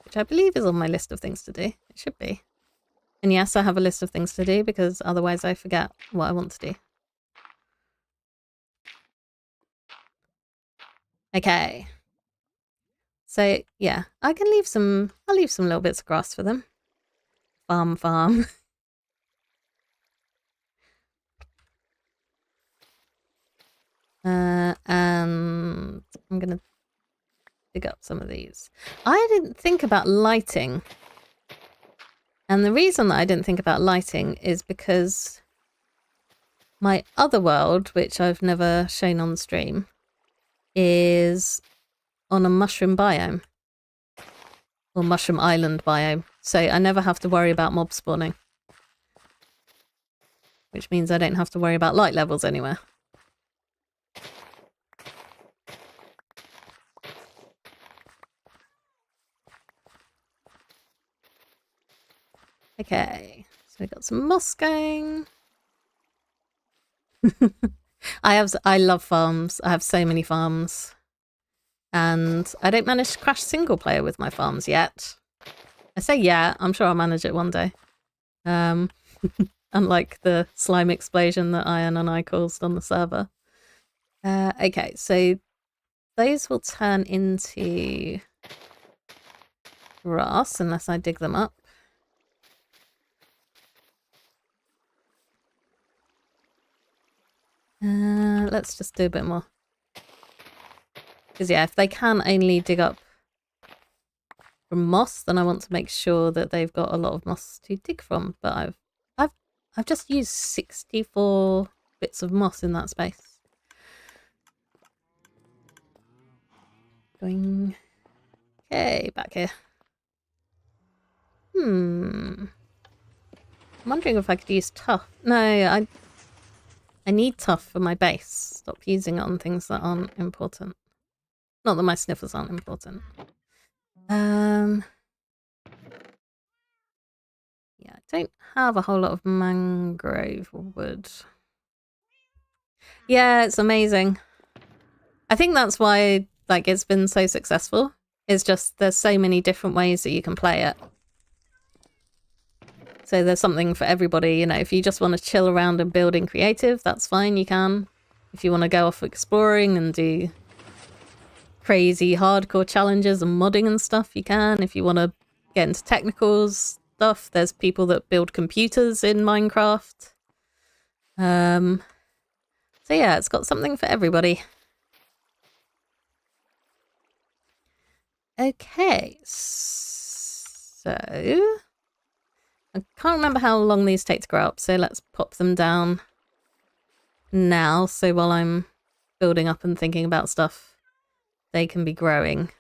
Which I believe is on my list of things to do. It should be. And yes, I have a list of things to do because otherwise I forget what I want to do. Okay. So yeah, I can leave some, I'll leave some little bits of grass for them. Farm. And I'm going to dig up some of these. I didn't think about lighting. And the reason that I didn't think about lighting is because my other world, which I've never shown on the stream, is on a mushroom biome. Or mushroom island biome. So I never have to worry about mob spawning. Which means I don't have to worry about light levels anywhere. Okay, so we got some moss going. I love farms. I have so many farms. And I don't manage to crash single player with my farms yet. I say yeah, I'm sure I'll manage it one day. Unlike the slime explosion that Ian and I caused on the server. Okay, so those will turn into grass unless I dig them up. Let's just do a bit more. Because yeah, if they can only dig up from moss, then I want to make sure that they've got a lot of moss to dig from. But I've just used 64 bits of moss in that space. Going. Okay, back here. I'm wondering if I could use tough. No, I need tough for my base. Stop using it on things that aren't important. Not that my sniffers aren't important. Yeah, I don't have a whole lot of mangrove wood. Yeah, it's amazing. I think that's why like it's been so successful. It's just there's so many different ways that you can play it. So there's something for everybody, you know, if you just want to chill around and build in creative, that's fine, you can. If you want to go off exploring and do crazy hardcore challenges and modding and stuff, you can. If you want to get into technical stuff, there's people that build computers in Minecraft. So yeah, it's got something for everybody. Okay, so I can't remember how long these take to grow up, so let's pop them down now. So while I'm building up and thinking about stuff, they can be growing.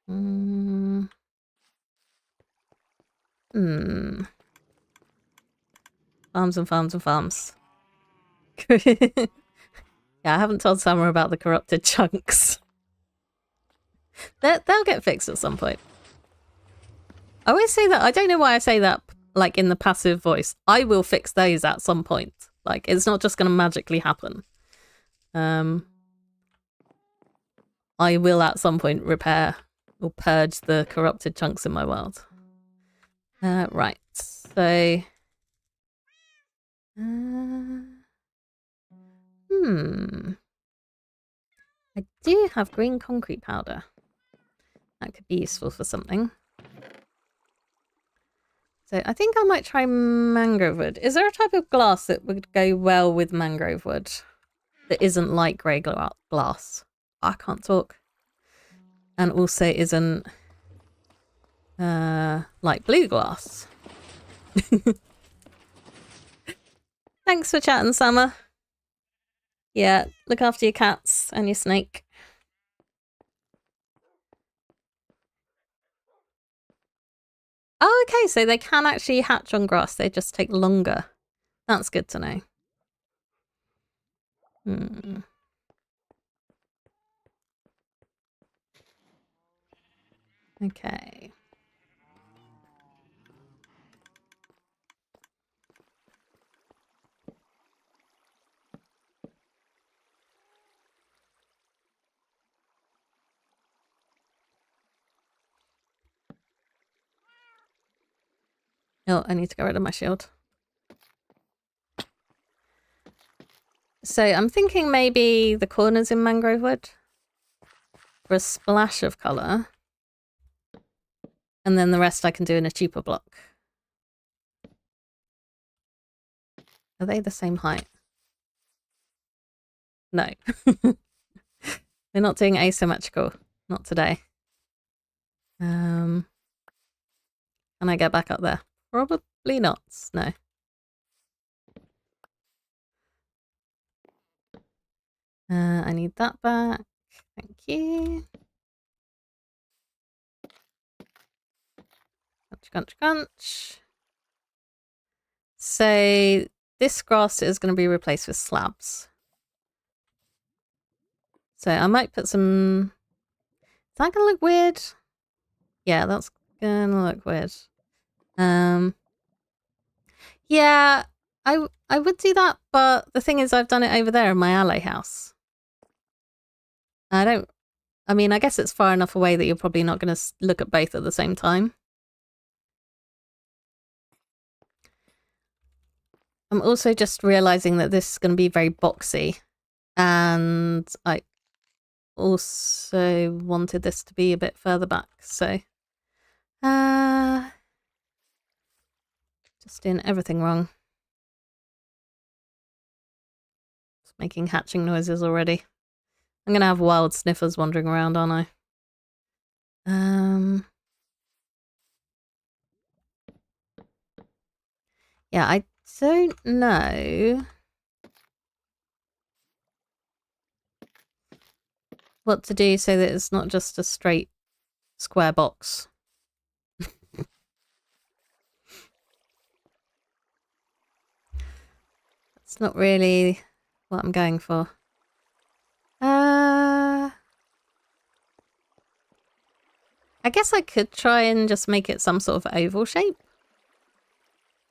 Farms and farms and farms. Yeah, I haven't told Summer about the corrupted chunks. They'll get fixed at some point. I always say that. I don't know why I say that like in the passive voice. I will fix those at some point. Like, it's not just going to magically happen. I will at some point repair or purge the corrupted chunks in my world. Right, so... I do have green concrete powder. That could be useful for something. So I think I might try mangrove wood. Is there a type of glass that would go well with mangrove wood that isn't like grey glass? I can't talk. And also isn't like blue glass. Thanks for chatting, Summer. Yeah, look after your cats and your snake. Oh, okay, so they can actually hatch on grass. They just take longer. That's good to know. Okay. Oh, I need to get rid of my shield. So I'm thinking maybe the corners in mangrove wood for a splash of colour. And then the rest I can do in a cheaper block. Are they the same height? No. We're not doing asymmetrical. Not today. Can I get back up there? Probably not. No. I need that back. Thank you. Crunch, crunch, crunch. So this grass is going to be replaced with slabs. So I might put some... Is that going to look weird? Yeah, that's going to look weird. Yeah, I would do that, but the thing is I've done it over there in my alley house. I mean, I guess it's far enough away that you're probably not going to look at both at the same time. I'm also just realizing that this is going to be very boxy, and I also wanted this to be a bit further back, so just doing everything wrong. Just making hatching noises already. I'm gonna have wild sniffers wandering around, aren't I? Yeah, I don't know what to do so that it's not just a straight square box. It's not really what I'm going for. I guess I could try and just make it some sort of oval shape.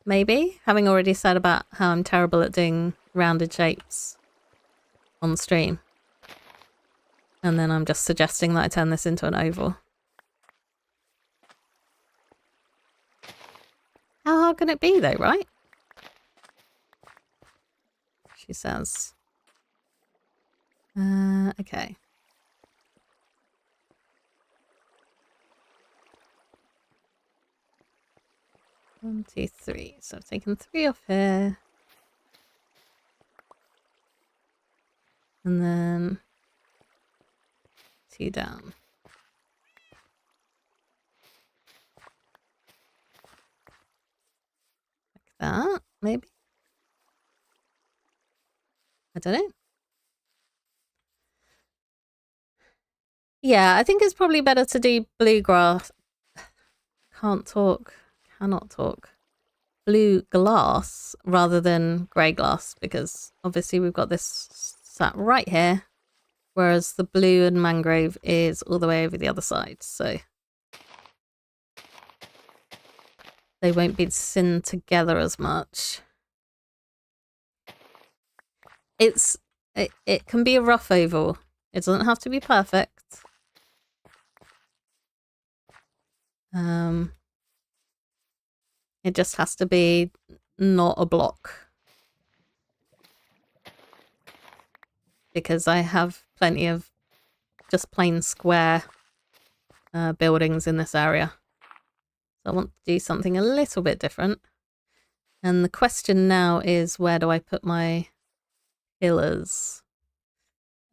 Maybe, having already said about how I'm terrible at doing rounded shapes on stream. And then I'm just suggesting that I turn this into an oval. How hard can it be though, right? She says. Okay. One, two, three. So I've taken 3 off here. And then 2 down. Like that, maybe? I don't know. Yeah, I think it's probably better to do bluegrass. Cannot talk. Blue glass rather than grey glass, because obviously we've got this sat right here, whereas the blue and mangrove is all the way over the other side, so they won't be seen together as much. It can be a rough oval. It doesn't have to be perfect. It just has to be not a block. Because I have plenty of just plain square buildings in this area. So I want to do something a little bit different. And the question now is, where do I put my pillars?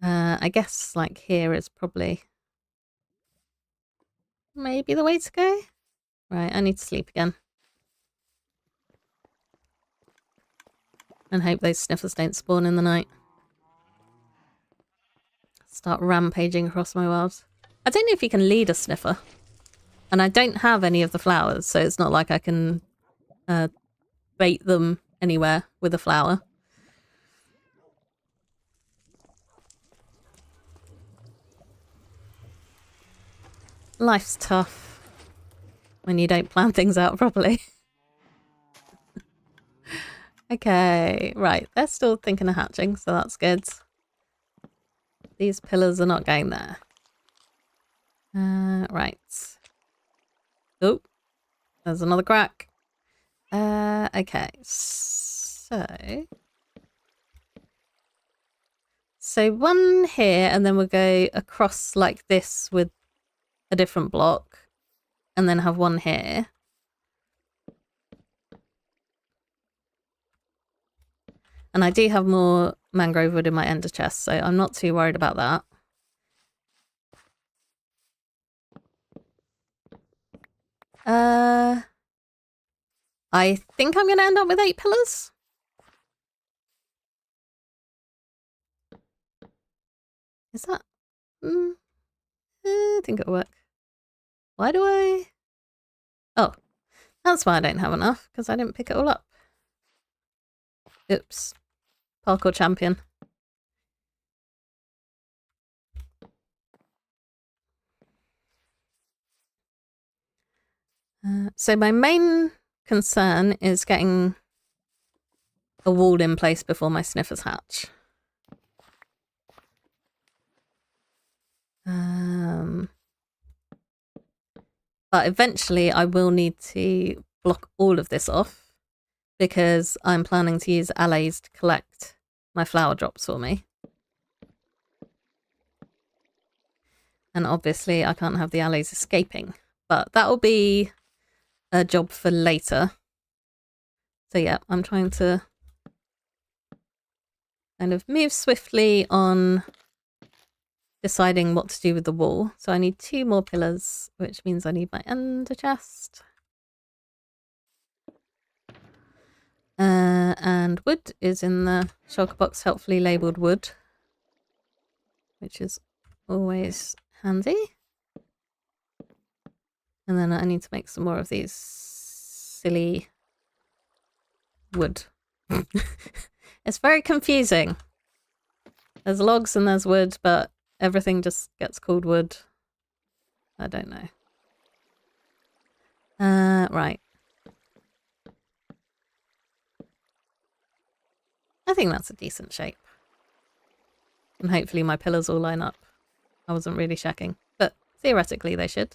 I guess like here is probably maybe the way to go. Right, I need to sleep again. And hope those sniffers don't spawn in the night. Start rampaging across my world. I don't know if you can lead a sniffer. And I don't have any of the flowers, so it's not like I can bait them anywhere with a flower. Life's tough when you don't plan things out properly. Okay, right. They're still thinking of hatching, so that's good. These pillars are not going there. Right. Oh, there's another crack. Okay, so one here, and then we'll go across like this with a different block, and then have one here. And I do have more mangrove wood in my ender chest, so I'm not too worried about that. I think I'm going to end up with 8 pillars. Is that... I think it'll work. Why do I... Oh, that's why I don't have enough, because I didn't pick it all up. Oops. Parkour champion. So my main concern is getting a wall in place before my sniffers hatch. But eventually I will need to block all of this off because I'm planning to use allays to collect my flower drops for me. And obviously I can't have the allays escaping, but that will be a job for later. So yeah, I'm trying to kind of move swiftly on deciding what to do with the wall. So I need 2 more pillars, which means I need my ender chest. And wood is in the shulker box, helpfully labelled wood, which is always handy. And then I need to make some more of these silly wood. It's very confusing. There's logs and there's wood, but everything just gets called wood. I don't know. Right. I think that's a decent shape. And hopefully my pillars all line up. I wasn't really checking, but theoretically they should.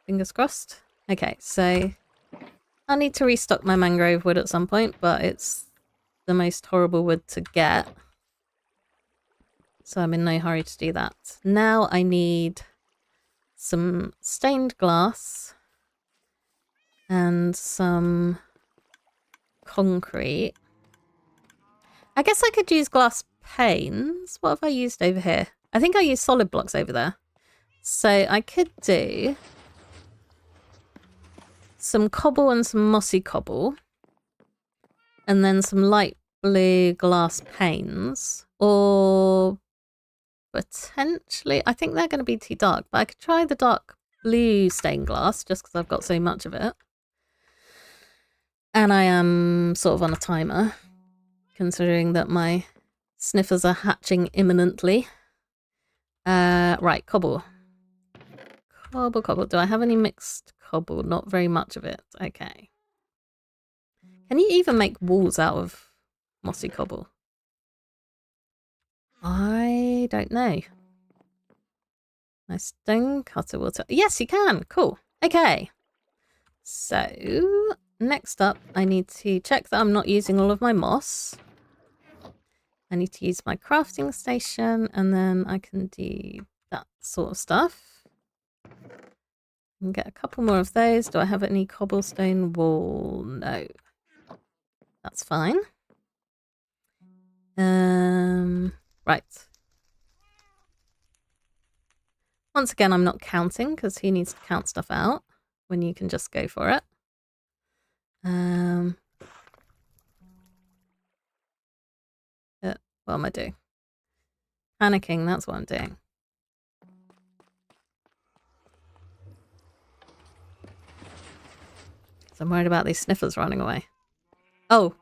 Fingers crossed. Okay, so I'll need to restock my mangrove wood at some point, but it's the most horrible wood to get. So I'm in no hurry to do that. Now I need some stained glass and some concrete. I guess I could use glass panes. What have I used over here? I think I used solid blocks over there. So I could do some cobble and some mossy cobble. And then some light blue glass panes. Or potentially, I think they're going to be too dark, but I could try the dark blue stained glass just because I've got so much of it. And I am sort of on a timer, considering that my sniffers are hatching imminently. Right, cobble. Cobble. Do I have any mixed cobble? Not very much of it. Okay. Can you even make walls out of mossy cobble? I don't know. My stone cutter will tell. Yes, you can. Cool. Okay. So, next up, I need to check that I'm not using all of my moss. I need to use my crafting station, and then I can do that sort of stuff. And get a couple more of those. Do I have any cobblestone wool? No. That's fine. Right. Once again, I'm not counting because who needs to count stuff out when you can just go for it. What am I doing? Panicking, that's what I'm doing. So I'm worried about these sniffers running away. Oh!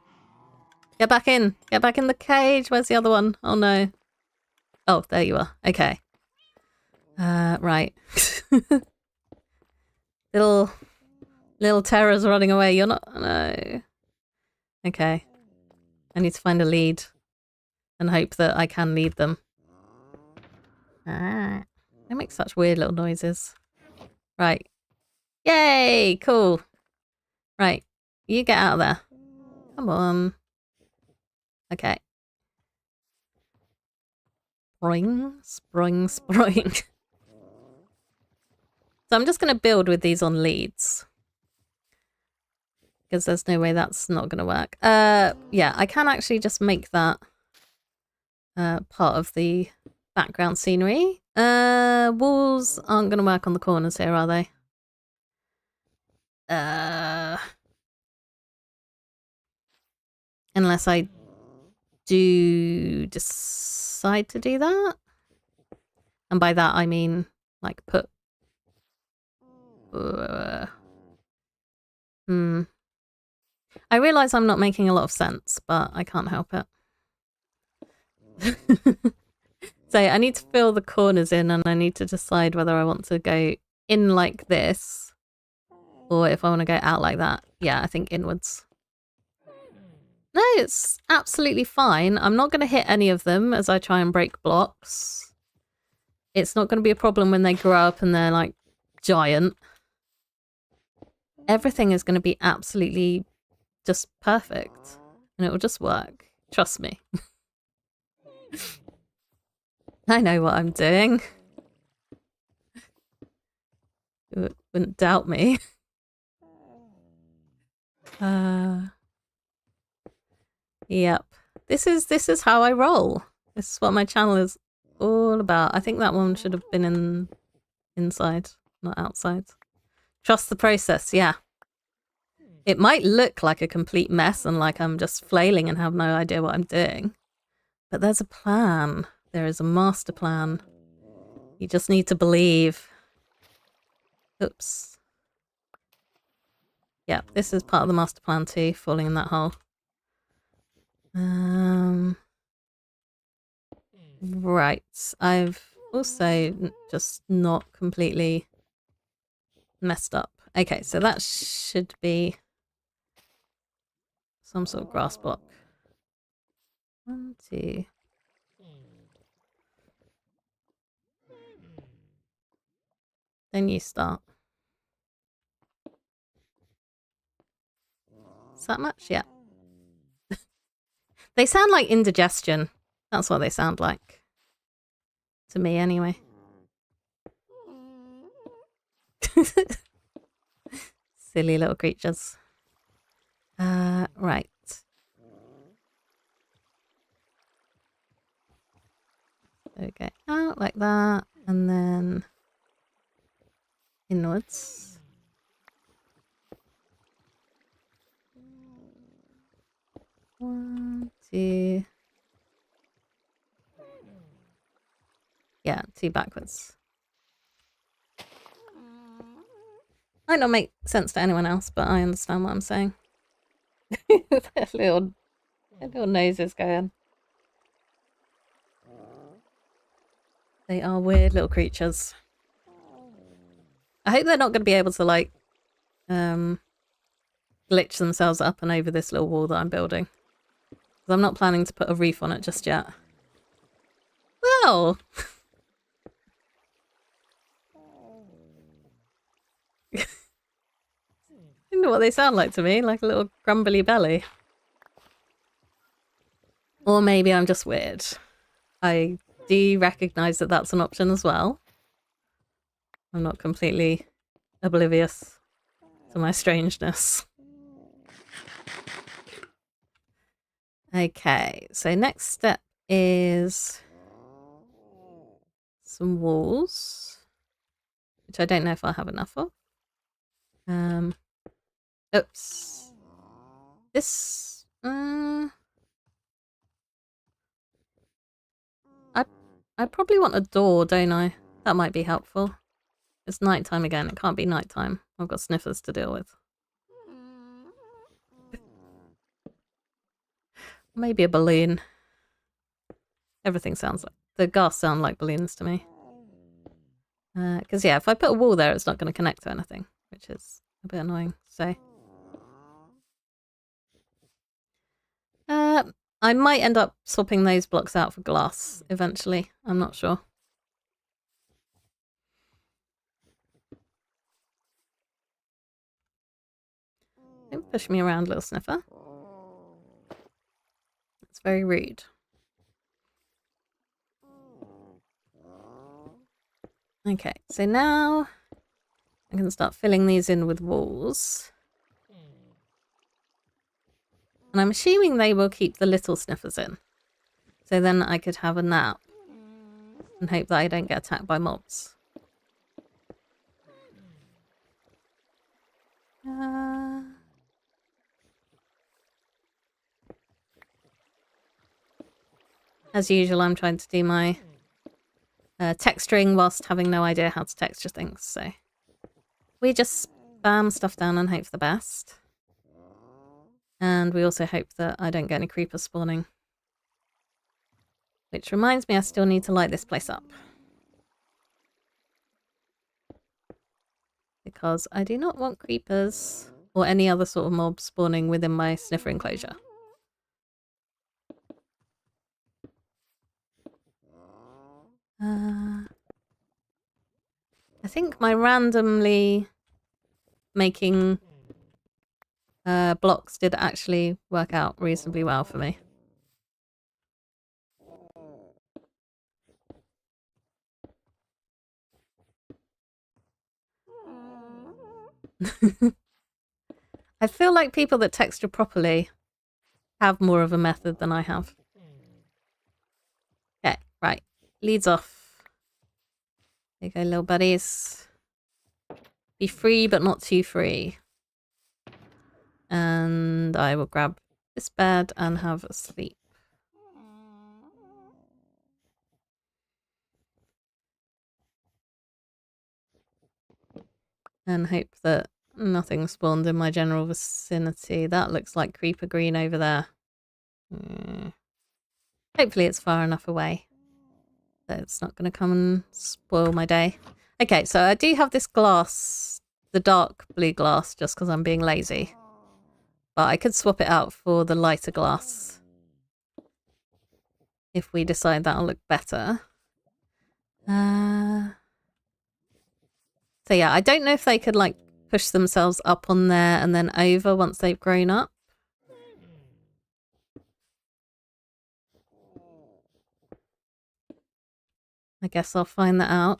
Get back in! Get back in the cage! Where's the other one? Oh no. Oh, there you are. Okay. Right. Little terrors running away. You're not... No. Okay. I need to find a lead. And hope that I can lead them. They make such weird little noises. Right. Yay! Cool. Right. You get out of there. Come on. Okay. Spring. So I'm just going to build with these on leads. Because there's no way that's not going to work. Yeah, I can actually just make that part of the background scenery. Walls aren't going to work on the corners here, are they? Unless I do decide to do that. And by that I mean like put I realise I'm not making a lot of sense, but I can't help it. So I need to fill the corners in, and I need to decide whether I want to go in like this or if I want to go out like that. Yeah, I think inwards. No, it's absolutely fine. I'm not going to hit any of them as I try and break blocks. It's not going to be a problem when they grow up and they're like giant. Everything is going to be absolutely just perfect. And it will just work. Trust me. I know what I'm doing. You wouldn't doubt me. Yep. This is how I roll. This is what my channel is all about. I think that one should have been inside, not outside. Trust the process, yeah. It might look like a complete mess and like I'm just flailing and have no idea what I'm doing. But there's a plan. There is a master plan. You just need to believe. Oops. Yeah, this is part of the master plan too, falling in that hole. Right. I've also just not completely messed up. Okay, so that should be some sort of grass block. 1, 2. Then you start. Is that much? Yeah. They sound like indigestion. That's what they sound like. To me, anyway. Silly little creatures. Right. Okay, out like that, and then inwards. One, two. Yeah, 2 backwards. Might not make sense to anyone else, but I understand what I'm saying. Their little noses going. They are weird little creatures. I hope they're not going to be able to like glitch themselves up and over this little wall that I'm building. Because I'm not planning to put a reef on it just yet. Well, I know what they sound like to me, like a little grumbly belly. Or maybe I'm just weird. I do recognise that that's an option as well. I'm not completely oblivious to my strangeness. Okay, so next step is some walls, which I don't know if I'll have enough of. Oops. This, I probably want a door, don't I? That might be helpful. It's nighttime again. It can't be nighttime. I've got sniffers to deal with. Maybe a balloon. Everything sounds like... The ghast sound like balloons to me. Because, yeah, if I put a wall there, it's not going to connect to anything, which is a bit annoying. So... I might end up swapping those blocks out for glass eventually. I'm not sure. Don't push me around, little sniffer. It's very rude. Okay, so now I can start filling these in with walls. And I'm assuming they will keep the little sniffers in. So then I could have a nap and hope that I don't get attacked by mobs. As usual, I'm trying to do my texturing whilst having no idea how to texture things. So we just spam stuff down and hope for the best. And we also hope that I don't get any creepers spawning. Which reminds me I still need to light this place up. Because I do not want creepers or any other sort of mob spawning within my sniffer enclosure. I think my randomly making blocks did actually work out reasonably well for me. I feel like people that texture properly have more of a method than I have. Okay, right. Leads off. There you go, little buddies. Be free, but not too free. And I will grab this bed and have a sleep. And hope that nothing spawned in my general vicinity. That looks like creeper green over there. Hopefully it's far enough away that it's not going to come and spoil my day. Okay, so I do have this glass, the dark blue glass, just because I'm being lazy. But I could swap it out for the lighter glass if we decide that'll look better. So yeah, I don't know if they could like push themselves up on there and then over once they've grown up. I guess I'll find that out.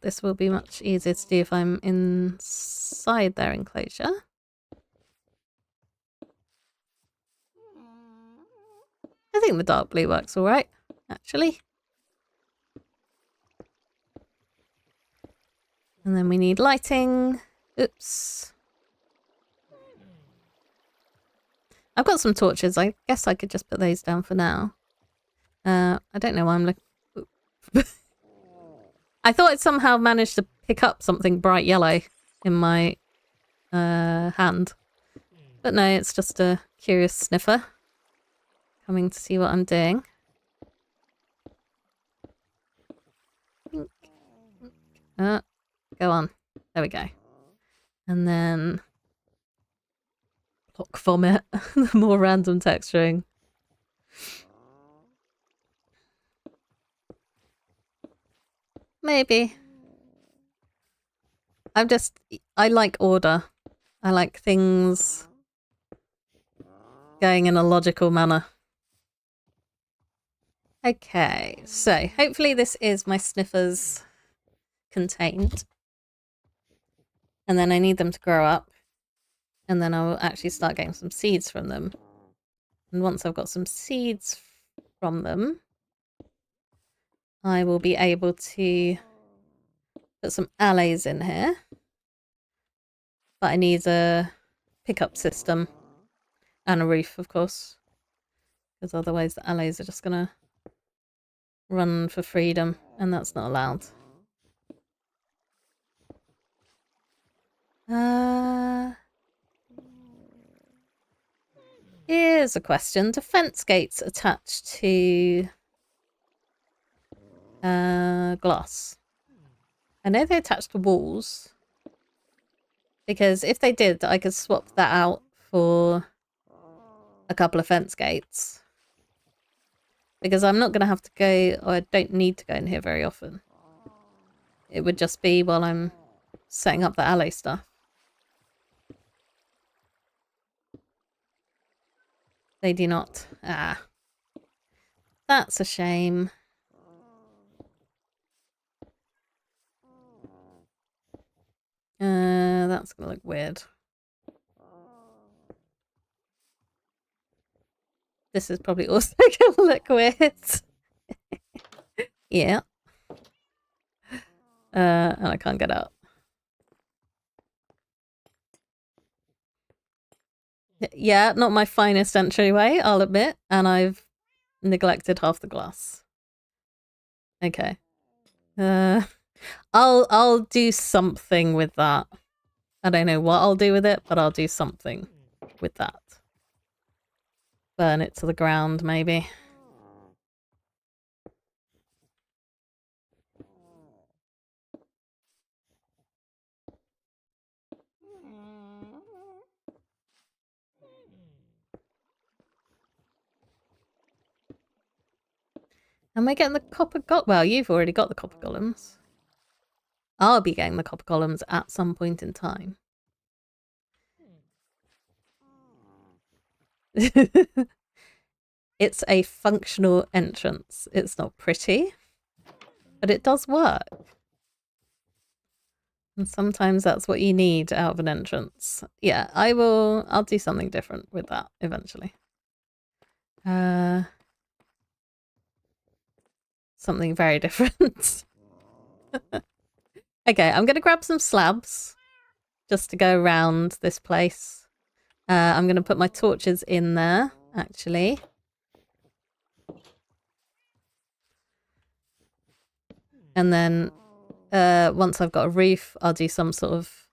This will be much easier to do if I'm inside their enclosure. I think the dark blue works all right, actually. And then we need lighting. Oops. I've got some torches. I guess I could just put those down for now. I don't know why I'm looking... I thought I'd somehow managed to pick up something bright yellow in my hand. But no, it's just a curious sniffer coming to see what I'm doing. Go on. There we go. And then... block vomit. The more random texturing. Maybe. I like order. I like things going in a logical manner. Okay, so hopefully this is my sniffers contained. And then I need them to grow up. And then I'll actually start getting some seeds from them. And once I've got some seeds from them, I will be able to put some allays in here. But I need a pickup system and a roof, of course. Because otherwise the allays are just going to run for freedom, and that's not allowed. Here's a question. Do fence gates attach to glass? I know they attach to walls. Because if they did, I could swap that out for a couple of fence gates. Because I'm not going to have to go, or I don't need to go in here very often. It would just be while I'm setting up the alley stuff. They do not. Ah. That's a shame. That's gonna look weird. This is probably also gonna look weird. Yeah. And I can't get out. Yeah, not my finest entryway, I'll admit. And I've neglected half the glass. Okay. I'll do something with that. I don't know what I'll do with it, but I'll do something with that. Burn it to the ground, maybe. Am I getting the copper Well, you've already got the copper golems. I'll be getting the copper golems at some point in time. It's a functional entrance. It's not pretty, but it does work. And sometimes that's what you need out of an entrance. Yeah, I'll do something different with that eventually. Something very different. Okay, I'm gonna grab some slabs just to go around this place. I'm gonna put my torches in there, actually. And then once I've got a roof, I'll do some sort of...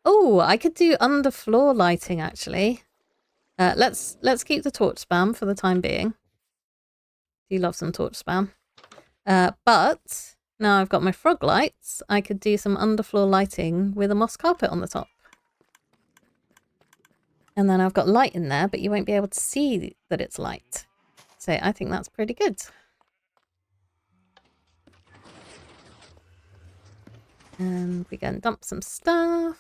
Oh, I could do underfloor lighting, actually. Let's keep the torch spam for the time being. Do love some torch spam. But now I've got my frog lights, I could do some underfloor lighting with a moss carpet on the top. And then I've got light in there, but you won't be able to see that it's light. So I think that's pretty good. And we can dump some stuff.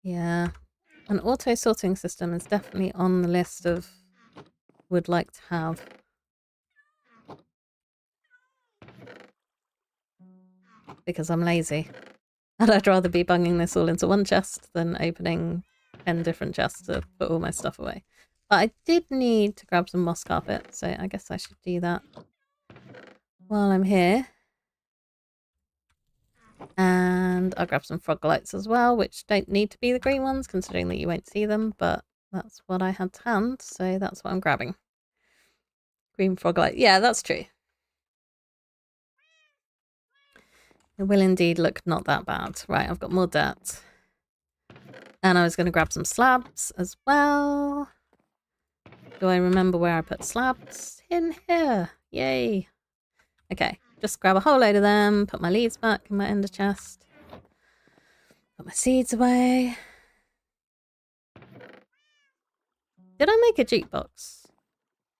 Yeah, an auto sorting system is definitely on the list of would like to have. Because I'm lazy. And I'd rather be bunging this all into one chest than opening 10 different chests to put all my stuff away. But I did need to grab some moss carpet, so I guess I should do that while I'm here. And I'll grab some frog lights as well, which don't need to be the green ones, considering that you won't see them, but that's what I had to hand, so that's what I'm grabbing. Green frog light. Yeah, that's true. It will indeed look not that bad. Right, I've got more dirt. And I was going to grab some slabs as well. Do I remember where I put slabs? In here. Yay. Okay, just grab a whole load of them, put my leaves back in my ender chest. Put my seeds away. Did I make a jukebox?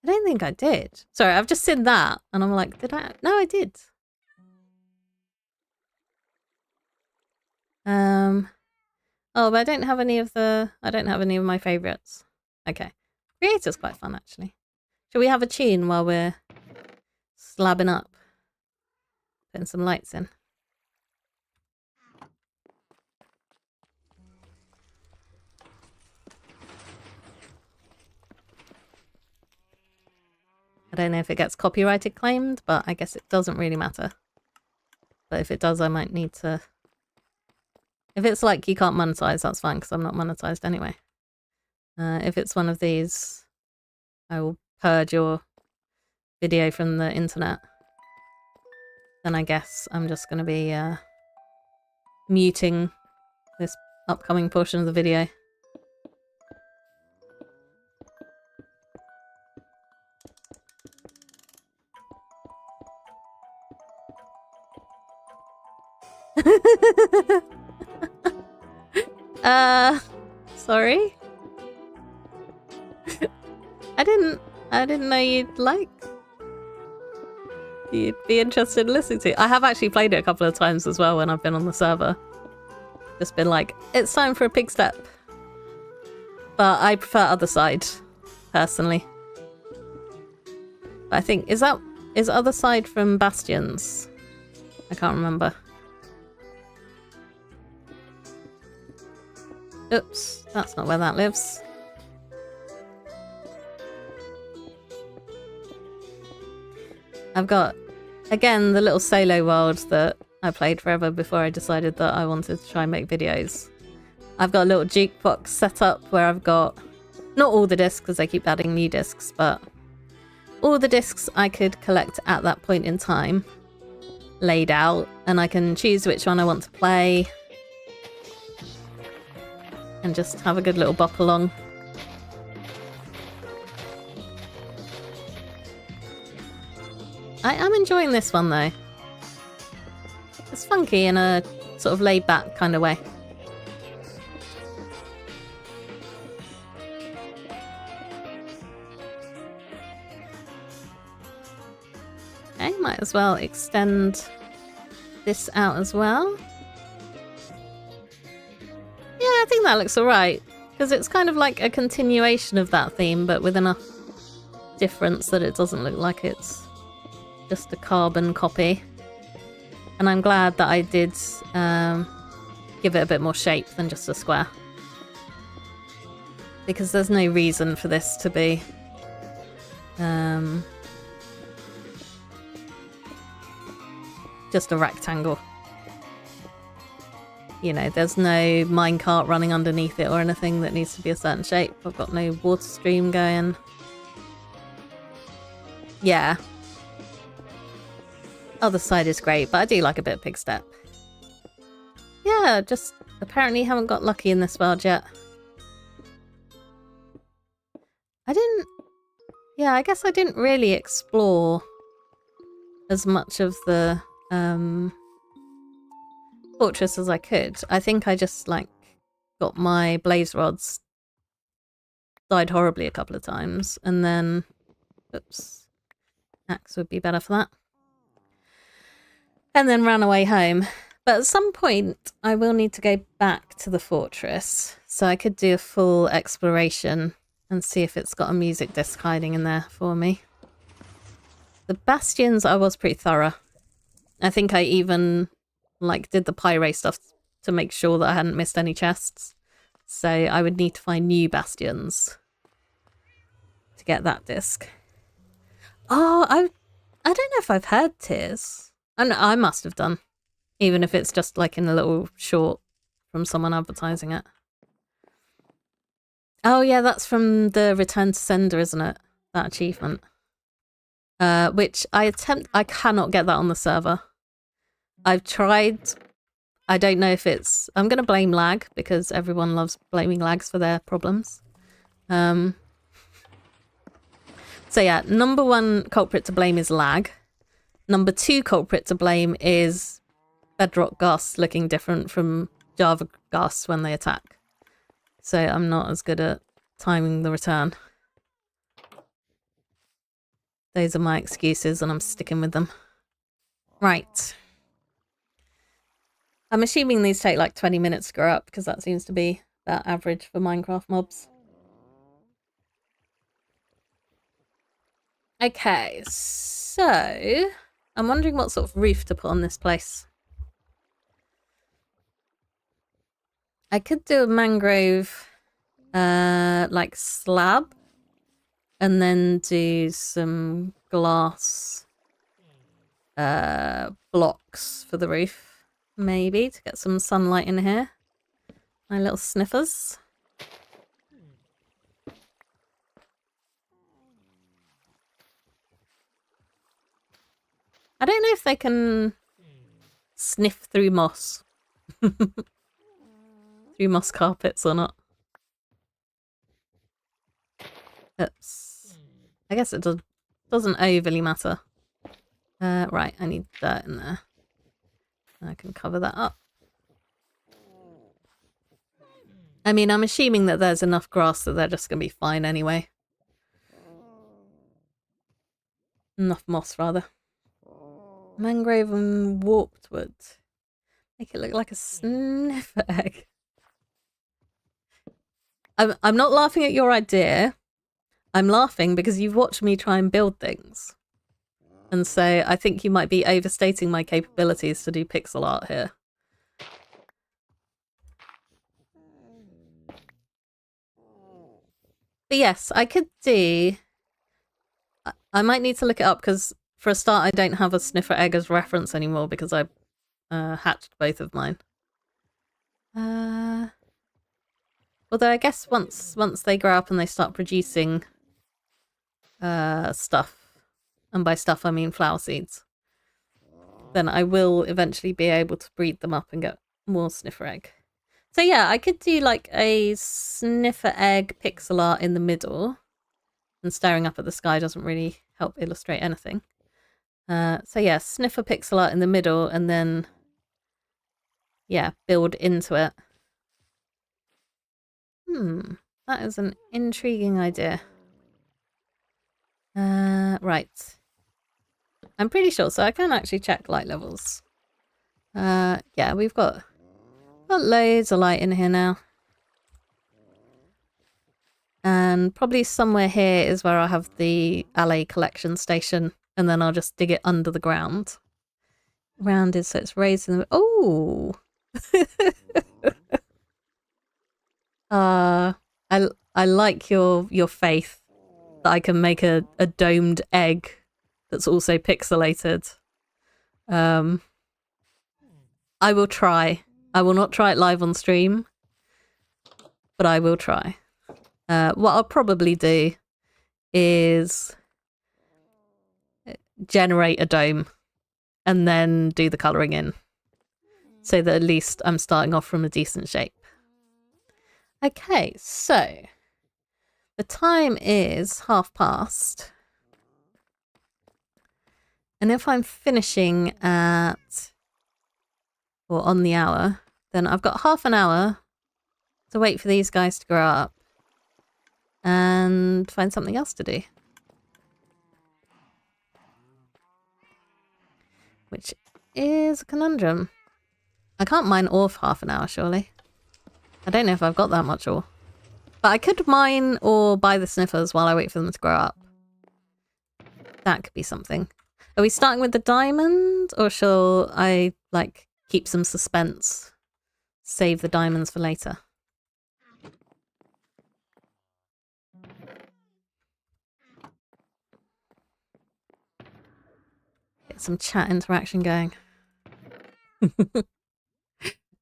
I don't think I did. Sorry, I've just seen that and I'm like, did I? No, I did. Oh, but I don't have any of my favourites. Okay. Creator's quite fun, actually. Shall we have a tune while we're slabbing up? Putting some lights in. I don't know if it gets copyrighted claimed, but I guess it doesn't really matter. But if it does, I might need to... If it's like you can't monetize, that's fine, because I'm not monetized anyway. If it's one of these, I will purge your video from the internet. Then I guess I'm just going to be muting this upcoming portion of the video. Sorry? I didn't know you'd be interested in listening to. I have actually played it a couple of times as well when I've been on the server. Just been like, it's time for a pig step. But I prefer other side, personally. But I think, is other side from Bastions? I can't remember. Oops, that's not where that lives. I've got, again, the little solo world that I played forever before I decided that I wanted to try and make videos. I've got a little jukebox set up where I've got, not all the discs because I keep adding new discs, but all the discs I could collect at that point in time laid out, and I can choose which one I want to play. And just have a good little bop along. I am enjoying this one though. It's funky in a sort sort of laid back kind of way. Okay, might as well extend this out as well. Yeah, I think that looks alright, because it's kind of like a continuation of that theme, but with enough difference that it doesn't look like it's just a carbon copy. And I'm glad that I did give it a bit more shape than just a square, because there's no reason for this to be just a rectangle. You know, there's no minecart running underneath it or anything that needs to be a certain shape. I've got no water stream going. Yeah. Other side is great, but I do like a bit of pig step. Yeah, just apparently haven't got lucky in this world yet. Yeah, I guess I didn't really explore as much of the fortress as I could. I think I just like got my blaze rods, died horribly a couple of times, and then oops, axe would be better for that, and then ran away home. But at some point I will need to go back to the fortress, so I could do a full exploration and see if it's got a music disc hiding in there for me. The bastions, I was pretty thorough. I think I even like did the pyre stuff to make sure that I hadn't missed any chests. So I would need to find new bastions to get that disc. Oh, I don't know if I've heard Tears. I must have done, even if it's just like in a little short from someone advertising it. Oh yeah, that's from the Return to Sender, isn't it? That achievement. Which I cannot get that on the server. I've tried. I don't know if it's... I'm going to blame lag, because everyone loves blaming lags for their problems. So yeah, number one culprit to blame is lag. Number two culprit to blame is bedrock ghasts looking different from Java ghasts when they attack. So I'm not as good at timing the return. Those are my excuses and I'm sticking with them. Right. I'm assuming these take like 20 minutes to grow up, because that seems to be about average for Minecraft mobs. Okay, so I'm wondering what sort of roof to put on this place. I could do a mangrove like slab, and then do some glass blocks for the roof, maybe, to get some sunlight in here. My little sniffers. I don't know if they can sniff through moss. Through moss carpets or not. Oops. I guess it doesn't overly matter. Right, I need dirt in there. I can cover that up. I mean, I'm assuming that there's enough grass that they're just going to be fine anyway. Enough moss, rather. Mangrove and warped wood. Make it look like a sniffer egg. I'm not laughing at your idea. I'm laughing because you've watched me try and build things. And so I think you might be overstating my capabilities to do pixel art here. But yes, I could do... I might need to look it up, because for a start I don't have a sniffer egg as reference anymore, because I hatched both of mine. Although I guess once they grow up and they start producing stuff, and by stuff I mean flower seeds, then I will eventually be able to breed them up and get more sniffer egg. So yeah, I could do like a sniffer egg pixel art in the middle, and staring up at the sky doesn't really help illustrate anything. So yeah, sniffer pixel art in the middle, and then yeah, build into it. That is an intriguing idea. Right. I'm pretty sure, so I can actually check light levels. Yeah, we've got loads of light in here now. And probably somewhere here is where I'll have the alley collection station, and then I'll just dig it under the ground. Rounded so it's raised in the... Oh! I like your faith that I can make a domed egg that's also pixelated. I will try. I will not try it live on stream, but I will try. What I'll probably do is generate a dome and then do the colouring in, so that at least I'm starting off from a decent shape. Okay, so the time is past. And if I'm finishing at, or on the hour, then I've got half an hour to wait for these guys to grow up and find something else to do. Which is a conundrum. I can't mine ore for half an hour, surely. I don't know if I've got that much ore. But I could mine or buy the sniffers while I wait for them to grow up. That could be something. Are we starting with the diamond, or shall I, like, keep some suspense? Save the diamonds for later. Get some chat interaction going.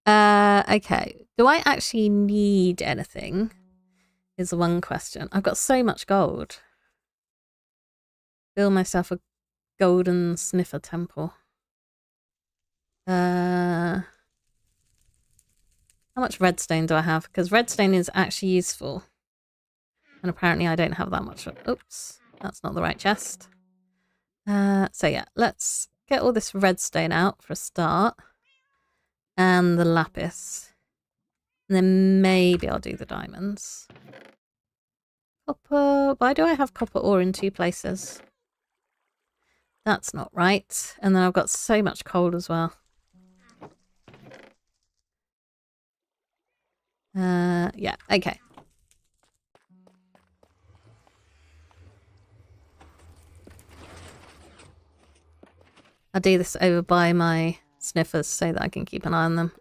Okay. Do I actually need anything? Is the one question. I've got so much gold. Build myself a golden sniffer temple. How much redstone do I have? Because redstone is actually useful. And apparently I don't have that much. Oops, that's not the right chest. So yeah, let's get all this redstone out for a start. And the lapis. And then maybe I'll do the diamonds. Copper. Why do I have copper ore in 2 places? That's not right. And then I've got so much coal as well. Yeah, okay. I'll do this over by my sniffers so that I can keep an eye on them.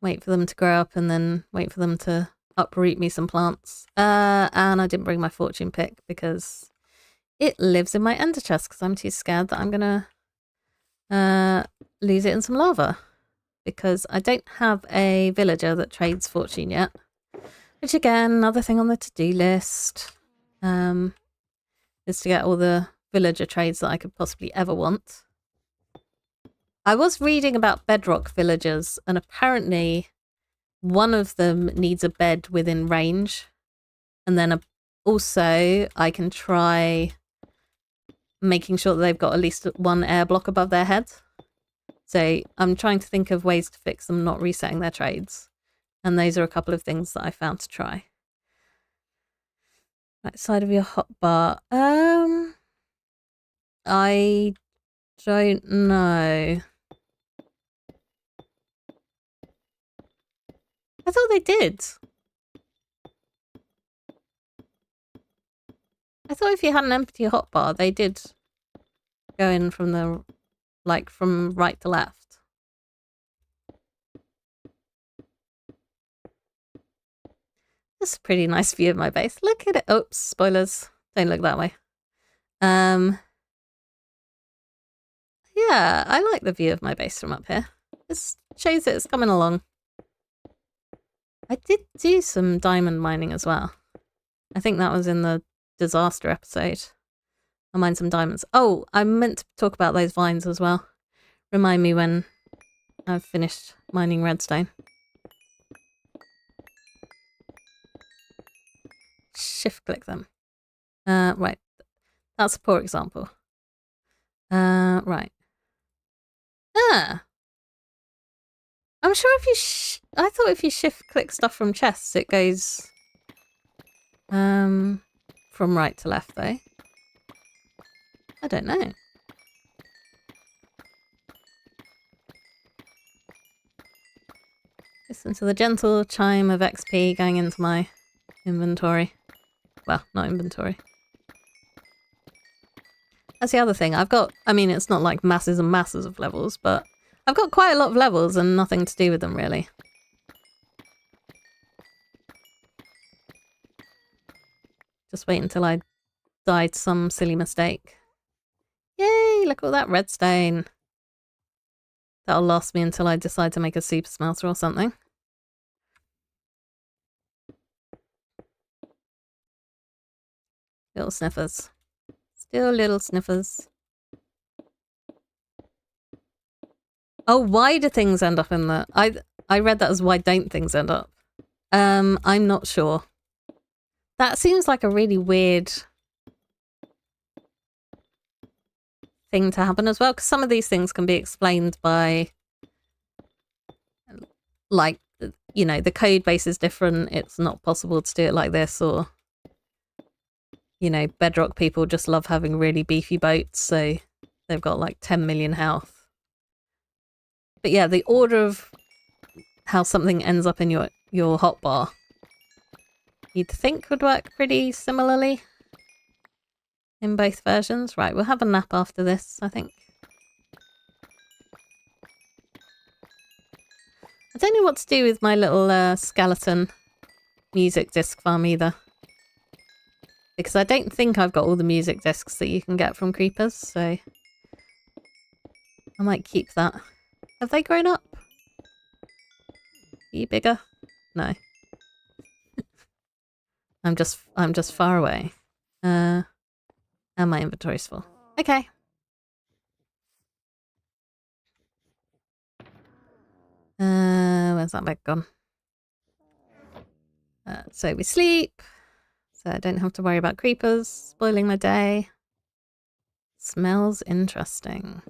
Wait for them to grow up and then wait for them to uproot me some plants. And I didn't bring my fortune pick because it lives in my ender chest because I'm too scared that I'm gonna lose it in some lava. Because I don't have a villager that trades fortune yet. Which again, another thing on the to-do list. Is to get all the villager trades that I could possibly ever want. I was reading about bedrock villagers, and apparently one of them needs a bed within range. And then also I can try making sure that they've got at least one air block above their head. So I'm trying to think of ways to fix them not resetting their trades. And those are a couple of things that I found to try. Right side of your hotbar. I don't know. I thought they did. I thought if you had an empty hotbar, they did go in from the, like, from right to left. This is a pretty nice view of my base. Look at it. Oops, spoilers. Don't look that way. Yeah, I like the view of my base from up here. This shows that it's coming along. I did do some diamond mining as well. I think that was in the disaster episode. I mined some diamonds. Oh, I meant to talk about those vines as well. Remind me when I've finished mining redstone. Shift click them. Right. That's a poor example. Right. Ah! I'm sure if you I thought if you shift click stuff from chests, it goes from right to left though. I don't know. Listen to the gentle chime of XP going into my inventory. Well, not inventory. That's the other thing. I've got, I mean, it's not like masses and masses of levels, but I've got quite a lot of levels and nothing to do with them really. Just wait until I died some silly mistake. Yay, look at all that redstone. That'll last me until I decide to make a super smelter or something. Little sniffers. Still little sniffers. Oh, why do things end up in the... I read that as why don't things end up? I'm not sure. That seems like a really weird thing to happen as well, because some of these things can be explained by, like, you know, the code base is different, it's not possible to do it like this, or, you know, bedrock people just love having really beefy boats, so they've got like 10 million health. But yeah, the order of how something ends up in your hotbar, you'd think would work pretty similarly in both versions. Right, we'll have a nap after this, I think. I don't know what to do with my little skeleton music disc farm either. Because I don't think I've got all the music discs that you can get from creepers, so I might keep that. Have they grown up? Are you bigger? No. I'm just far away. And my inventory's full. Okay. Where's that bag gone? So we sleep. So I don't have to worry about creepers spoiling my day. Smells interesting.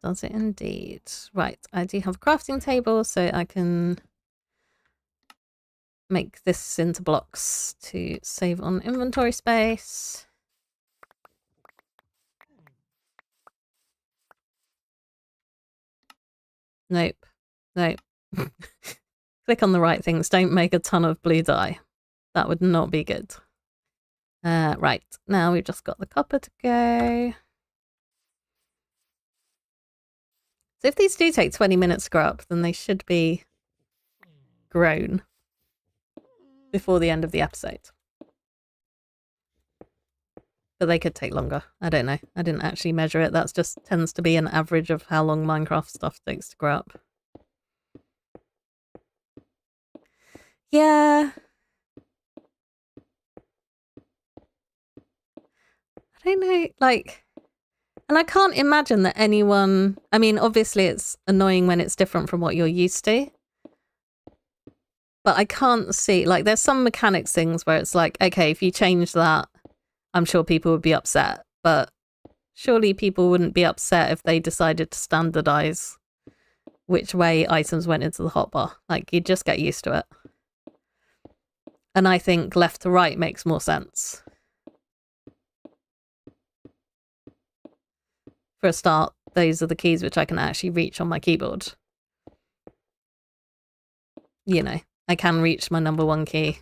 Does it indeed? Right, I do have a crafting table, so I can make this into blocks to save on inventory space. Nope. Nope. Click on the right things. Don't make a ton of blue dye. That would not be good. Right, now we've just got the copper to go. So if these do take 20 minutes to grow up, then they should be grown before the end of the episode. But they could take longer. I don't know. I didn't actually measure it. That just tends to be an average of how long Minecraft stuff takes to grow up. Yeah. I don't know, like... And I can't imagine that anyone... I mean, obviously it's annoying when it's different from what you're used to. But I can't see... Like, there's some mechanics things where it's like, okay, if you change that, I'm sure people would be upset. But surely people wouldn't be upset if they decided to standardize which way items went into the hotbar. Like, you'd just get used to it. And I think left to right makes more sense. For a start, those are the keys which I can actually reach on my keyboard. You know, I can reach my number 1 key,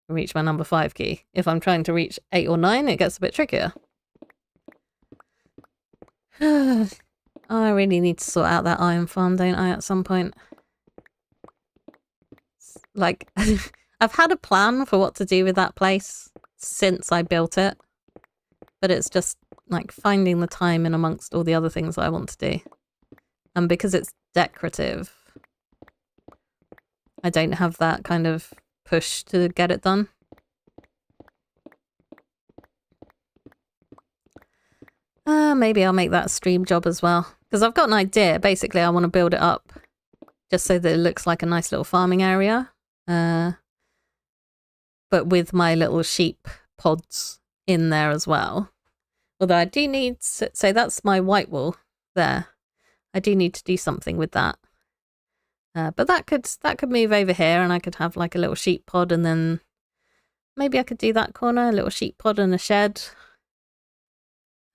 reach my number 5 key. If I'm trying to reach 8 or 9, it gets a bit trickier. I really need to sort out that iron farm, don't I, at some point? Like, I've had a plan for what to do with that place since I built it, but it's just like finding the time in amongst all the other things I want to do. And because it's decorative, I don't have that kind of push to get it done. Maybe I'll make that a stream job as well. Because I've got an idea. Basically, I want to build it up just so that it looks like a nice little farming area. But with my little sheep pods in there as well. Although I do need... So that's my white wool there. I do need to do something with that. But that could move over here, and I could have like a little sheep pod, and then maybe I could do that corner, a little sheep pod and a shed.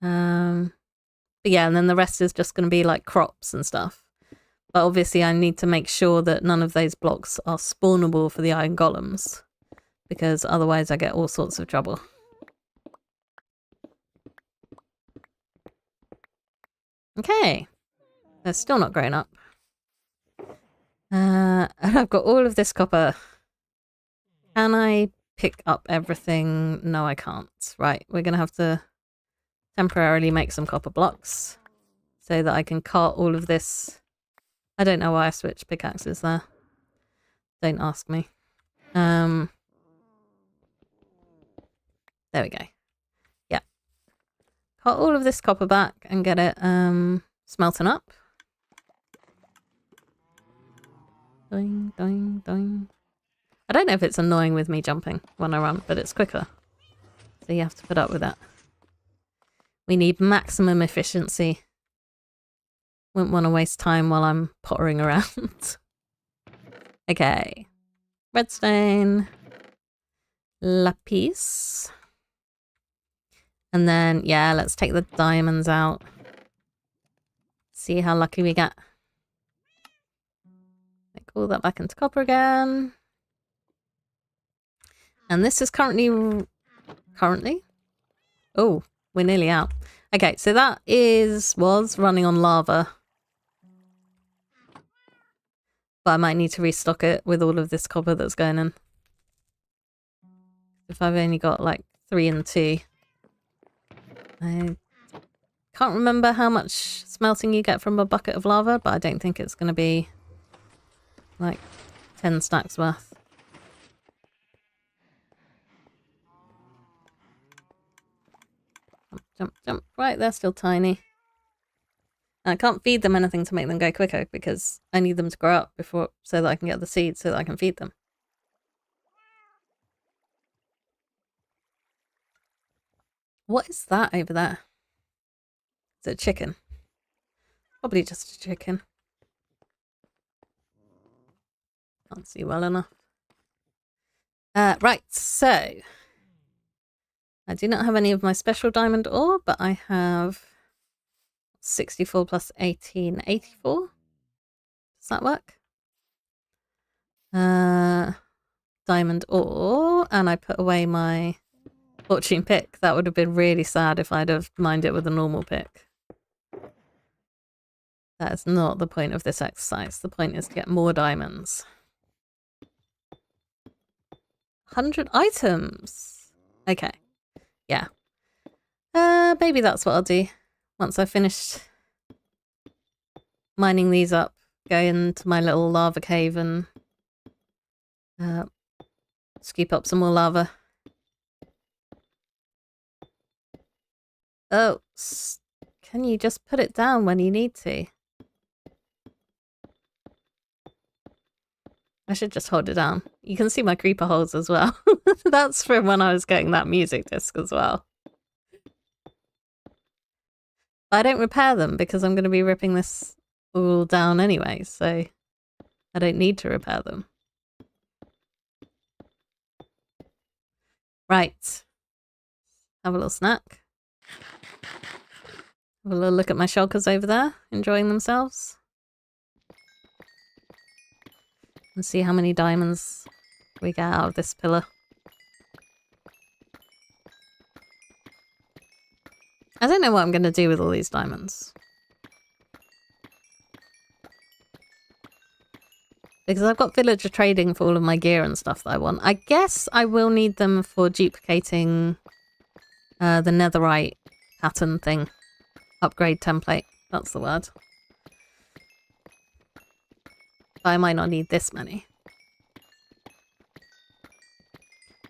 But yeah, and then the rest is just going to be like crops and stuff. But obviously I need to make sure that none of those blocks are spawnable for the iron golems, because otherwise I get all sorts of trouble. Okay, they're still not growing up. And I've got all of this copper. Can I pick up everything? No, I can't. Right, we're going to have to temporarily make some copper blocks so that I can cart all of this. I don't know why I switched pickaxes there. Don't ask me. There we go. Yeah. Cart all of this copper back and get it smelting up. Doing, doing, doing. I don't know if it's annoying with me jumping when I run, but it's quicker. So you have to put up with that. We need maximum efficiency. Wouldn't want to waste time while I'm pottering around. Okay. Redstone. Lapis. And then, yeah, let's take the diamonds out. See how lucky we get. Make all that back into copper again. And this is currently... Oh, we're nearly out. Okay, so that was running on lava. But I might need to restock it with all of this copper that's going in. If I've only got like 3 and 2. I can't remember how much smelting you get from a bucket of lava, but I don't think it's going to be like 10 stacks worth. Jump, jump, jump. Right, they're still tiny. And I can't feed them anything to make them go quicker because I need them to grow up before, so that I can get the seeds so that I can feed them. What is that over there? Is it a chicken? Probably just a chicken. Can't see well enough. Right, so I do not have any of my special diamond ore, but I have 64 plus 18, 84. Does that work? Diamond ore, and I put away my fortune pick. That would have been really sad if I'd have mined it with a normal pick. That is not the point of this exercise. The point is to get more diamonds. 100 items. Okay. Yeah. Maybe that's what I'll do. Once I've finished mining these up, go into my little lava cave and scoop up some more lava. Oh, can you just put it down when you need to? I should just hold it down. You can see my creeper holes as well. That's from when I was getting that music disc as well. But I don't repair them because I'm going to be ripping this all down anyway, so I don't need to repair them. Right. Have a little snack. Have a little look at my shulkers over there, enjoying themselves. And see how many diamonds we get out of this pillar. I don't know what I'm going to do with all these diamonds. Because I've got villager trading for all of my gear and stuff that I want. I guess I will need them for duplicating the netherite pattern thing. Upgrade template. That's the word. I might not need this many.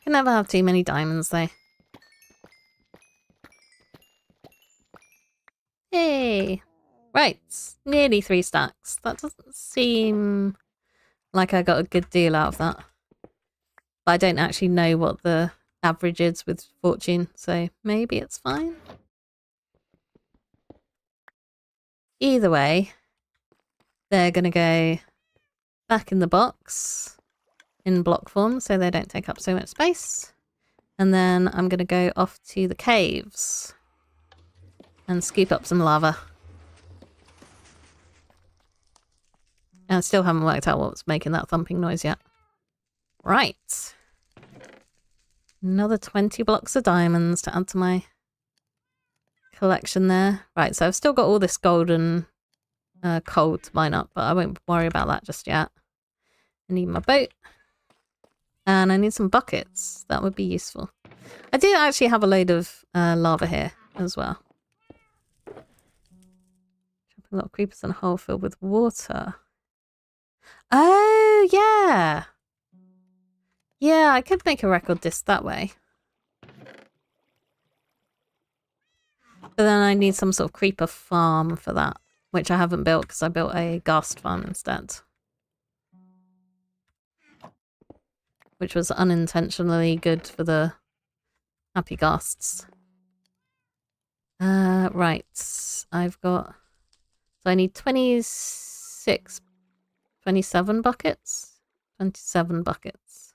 Can never have too many diamonds though. Hey! Right, nearly 3 stacks. That doesn't seem like I got a good deal out of that. But I don't actually know what the average is with fortune, so maybe it's fine. Either way, They're going to go back in the box in block form so they don't take up so much space. And then I'm going to go off to the caves and scoop up some lava. And I still haven't worked out what's making that thumping noise yet. Right. Another 20 blocks of diamonds to add to my collection there. Right, so I've still got all this golden coal to mine up, but I won't worry about that just yet. I need my boat. And I need some buckets. That would be useful. I do actually have a load of lava here as well. A lot of creepers in a hole filled with water. Oh, yeah. Yeah, I could make a record disc that way. But then I need some sort of creeper farm for that, which I haven't built because I built a ghast farm instead. Which was unintentionally good for the happy ghasts. Right. I've got... So I need 27 buckets? 27 buckets.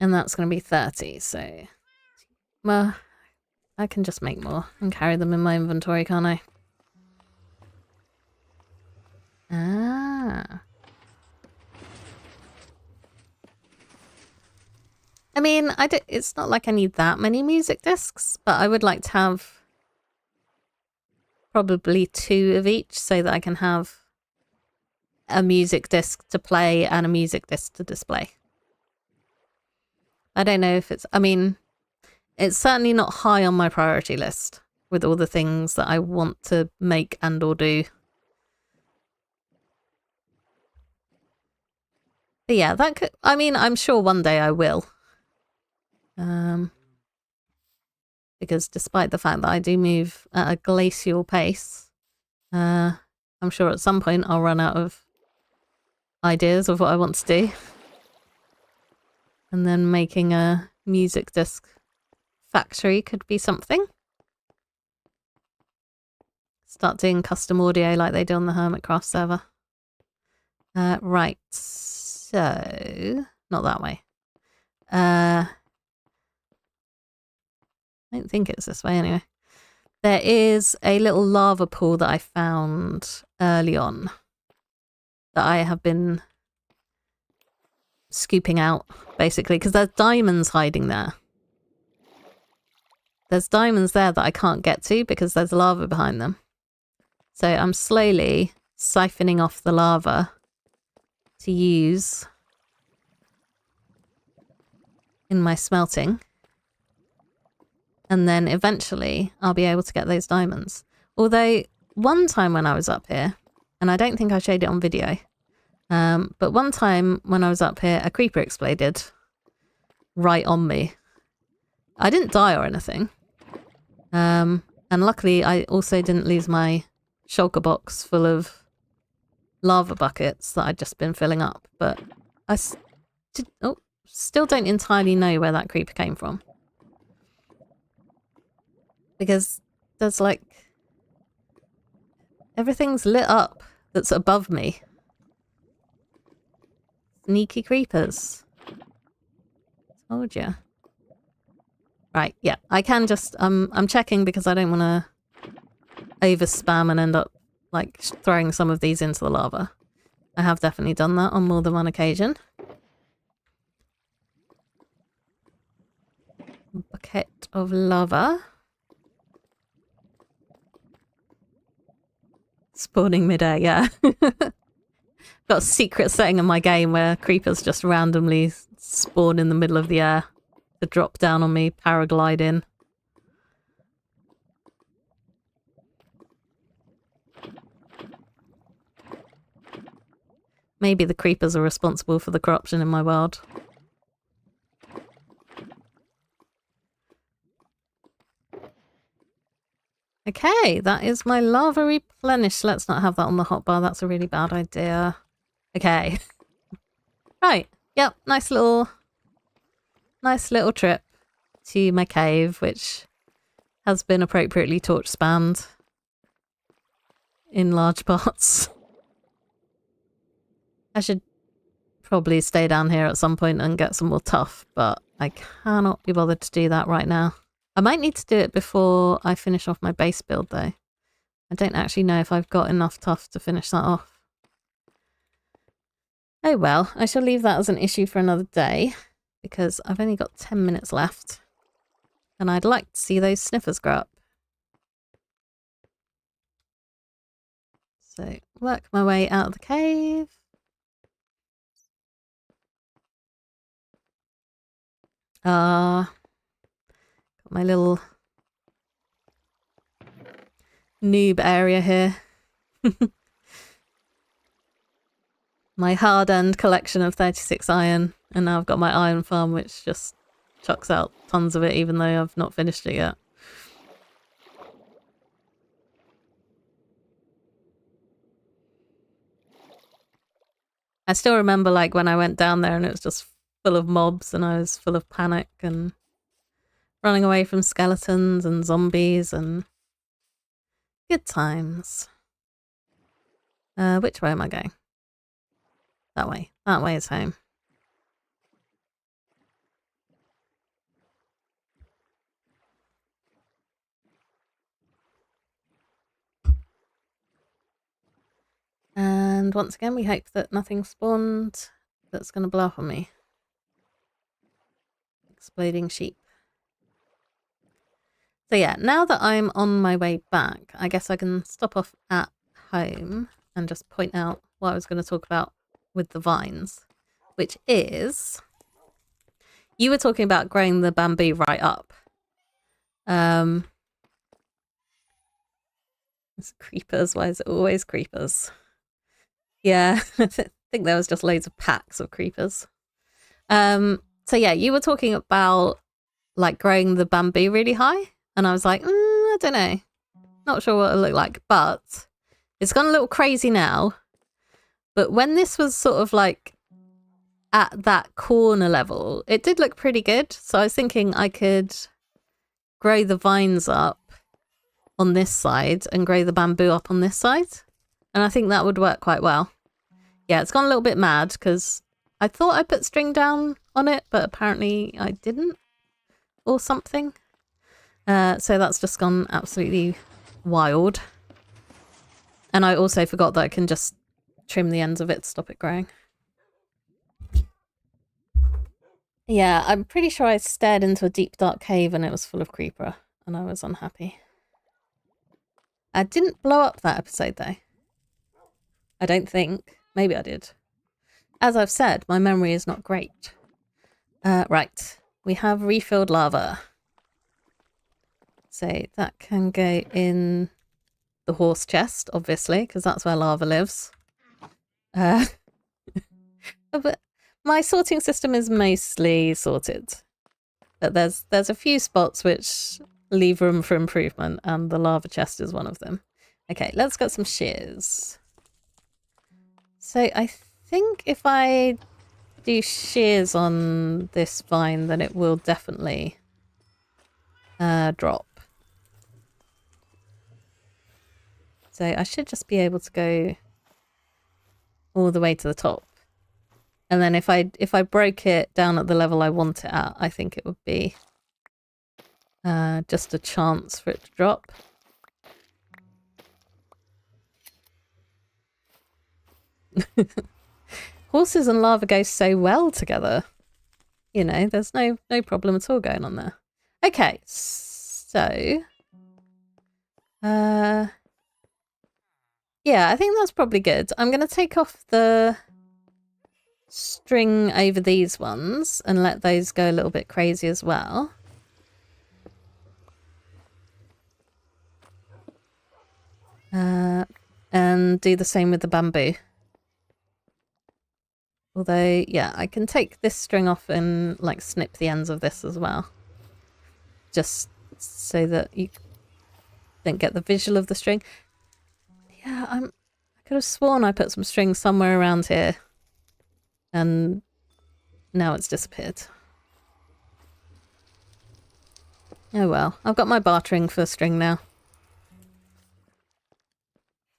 And that's going to be 30, so... Well, I can just make more and carry them in my inventory, can't I? Ah. I mean, it's not like I need that many music discs, but I would like to have probably 2 of each so that I can have a music disc to play and a music disc to display. I don't know if it's... I mean, it's certainly not high on my priority list with all the things that I want to make and or do. But yeah, that could... I mean, I'm sure one day I will. Because despite the fact that I do move at a glacial pace, I'm sure at some point I'll run out of ideas of what I want to do. And then making a music disc factory could be something. Start doing custom audio like they do on the Hermitcraft server. Right, so... Not that way. I don't think it's this way anyway. There is a little lava pool that I found early on that I have been scooping out, basically, because there's diamonds hiding there. There's diamonds there that I can't get to because there's lava behind them. So I'm slowly siphoning off the lava to use in my smelting. And then eventually I'll be able to get those diamonds. Although one time when I was up here, and I don't think I showed it on video, but one time when I was up here, a creeper exploded right on me. I didn't die or anything. And luckily I also didn't lose my shulker box full of lava buckets that I'd just been filling up. But I still don't entirely know where that creeper came from. Because there's like... everything's lit up that's above me. Sneaky creepers. Told ya. Right, yeah. I can just... I'm checking because I don't want to over spam and end up like throwing some of these into the lava. I have definitely done that on more than one occasion. Bucket of lava. Spawning midair, yeah. Got a secret setting in my game where creepers just randomly spawn in the middle of the air to drop down on me, paraglide in. Maybe the creepers are responsible for the corruption in my world. Okay, that is my lava replenished. Let's not have that on the hotbar. That's a really bad idea. Okay. Right. Yep. Nice little trip to my cave, which has been appropriately torch spammed. in large parts. I should probably stay down here at some point and get some more tuff, but I cannot be bothered to do that right now. I might need to do it before I finish off my base build though. I don't actually know if I've got enough tuff to finish that off. Oh well, I shall leave that as an issue for another day because I've only got 10 minutes left and I'd like to see those sniffers grow up. So work my way out of the cave. Got my little noob area here. My hard-earned collection of 36 iron, and now I've got my iron farm which just chucks out tons of it even though I've not finished it yet. I still remember like when I went down there and it was just full of mobs and I was full of panic and running away from skeletons and zombies and good times. Which way am I going? That way. That way is home. And once again, we hope that nothing spawned that's going to blow up on me. Exploding sheep. So yeah, now that I'm on my way back, I guess I can stop off at home and just point out what I was going to talk about with the vines, which is, you were talking about growing the bamboo right up. It's creepers. Why is it always creepers? Yeah, I think there was just loads of packs of creepers. So yeah, you were talking about like growing the bamboo really high, and I was like, I don't know, not sure what it'll look like, but it's gone a little crazy now. But when this was sort of like at that corner level, it did look pretty good. So I was thinking I could grow the vines up on this side and grow the bamboo up on this side. And I think that would work quite well. Yeah, it's gone a little bit mad because I thought I put string down on it, but apparently I didn't or something. So that's just gone absolutely wild. And I also forgot that I can just trim the ends of it to stop it growing. Yeah, I'm pretty sure I stared into a deep dark cave and it was full of creeper and I was unhappy. I didn't blow up that episode though. I don't think. Maybe I did. As I've said, my memory is not great. Right, we have refilled lava. So that can go in the horse chest, obviously, because that's where lava lives. But my sorting system is mostly sorted. But there's a few spots which leave room for improvement, and the lava chest is one of them. Okay, let's get some shears. So I think if I do shears on this vine, then it will definitely drop. So I should just be able to go all the way to the top. And then if I broke it down at the level I want it at, I think it would be just a chance for it to drop. Horses and lava go so well together. You know, there's no problem at all going on there. Okay, so yeah, I think that's probably good. I'm going to take off the string over these ones and let those go a little bit crazy as well. And do the same with the bamboo. Although, yeah, I can take this string off and like snip the ends of this as well. Just so that you don't get the visual of the string. Yeah, I could have sworn I put some string somewhere around here. And now it's disappeared. Oh well, I've got my bartering for string now.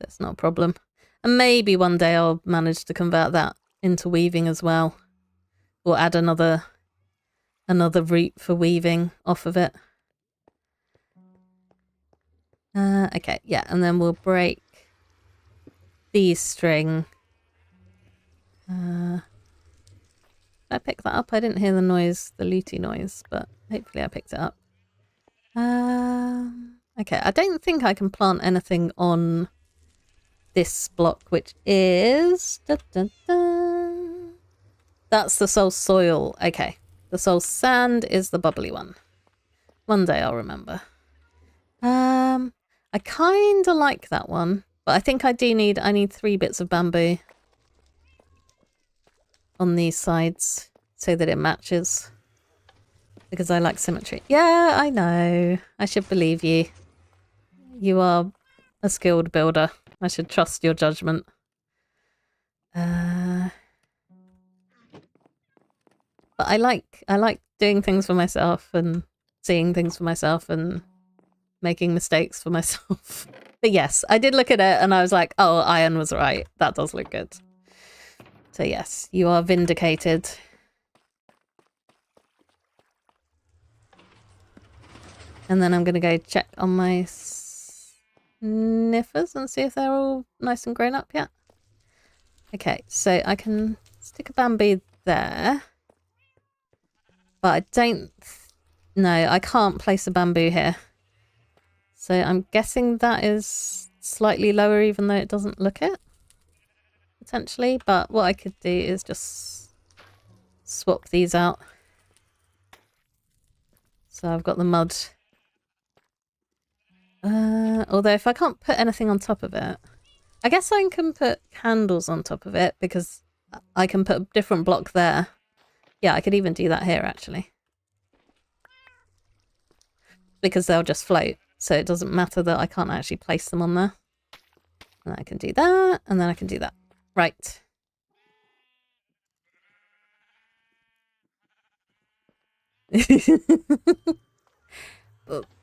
it's not a problem. And maybe one day I'll manage to convert that into weaving as well. Or add another route for weaving off of it. Okay, yeah, and then we'll break these string. Did I pick that up? I didn't hear the noise, the looty noise, but hopefully I picked it up. Okay, I don't think I can plant anything on this block, which is... That's the soul soil. Okay, the soul sand is the bubbly one. One day I'll remember. I kind of like that one, but I think I need 3 bits of bamboo on these sides so that it matches, because I like symmetry. Yeah, I know. I should believe you. You are a skilled builder. I should trust your judgment. But I like doing things for myself and seeing things for myself and making mistakes for myself. But yes, I did look at it and I was like, oh, iron was right. That does look good. So yes, you are vindicated. And then I'm going to go check on my sniffers and see if they're all nice and grown up yet. Okay, so I can stick a bamboo there. But I don't... No, I can't place a bamboo here. So I'm guessing that is slightly lower even though it doesn't look it. Potentially, but what I could do is just swap these out. So I've got the mud. Although if I can't put anything on top of it, I guess I can put candles on top of it because I can put a different block there. Yeah, I could even do that here actually. Because they'll just float, so it doesn't matter that I can't actually place them on there. And I can do that, and then I can do that. Right.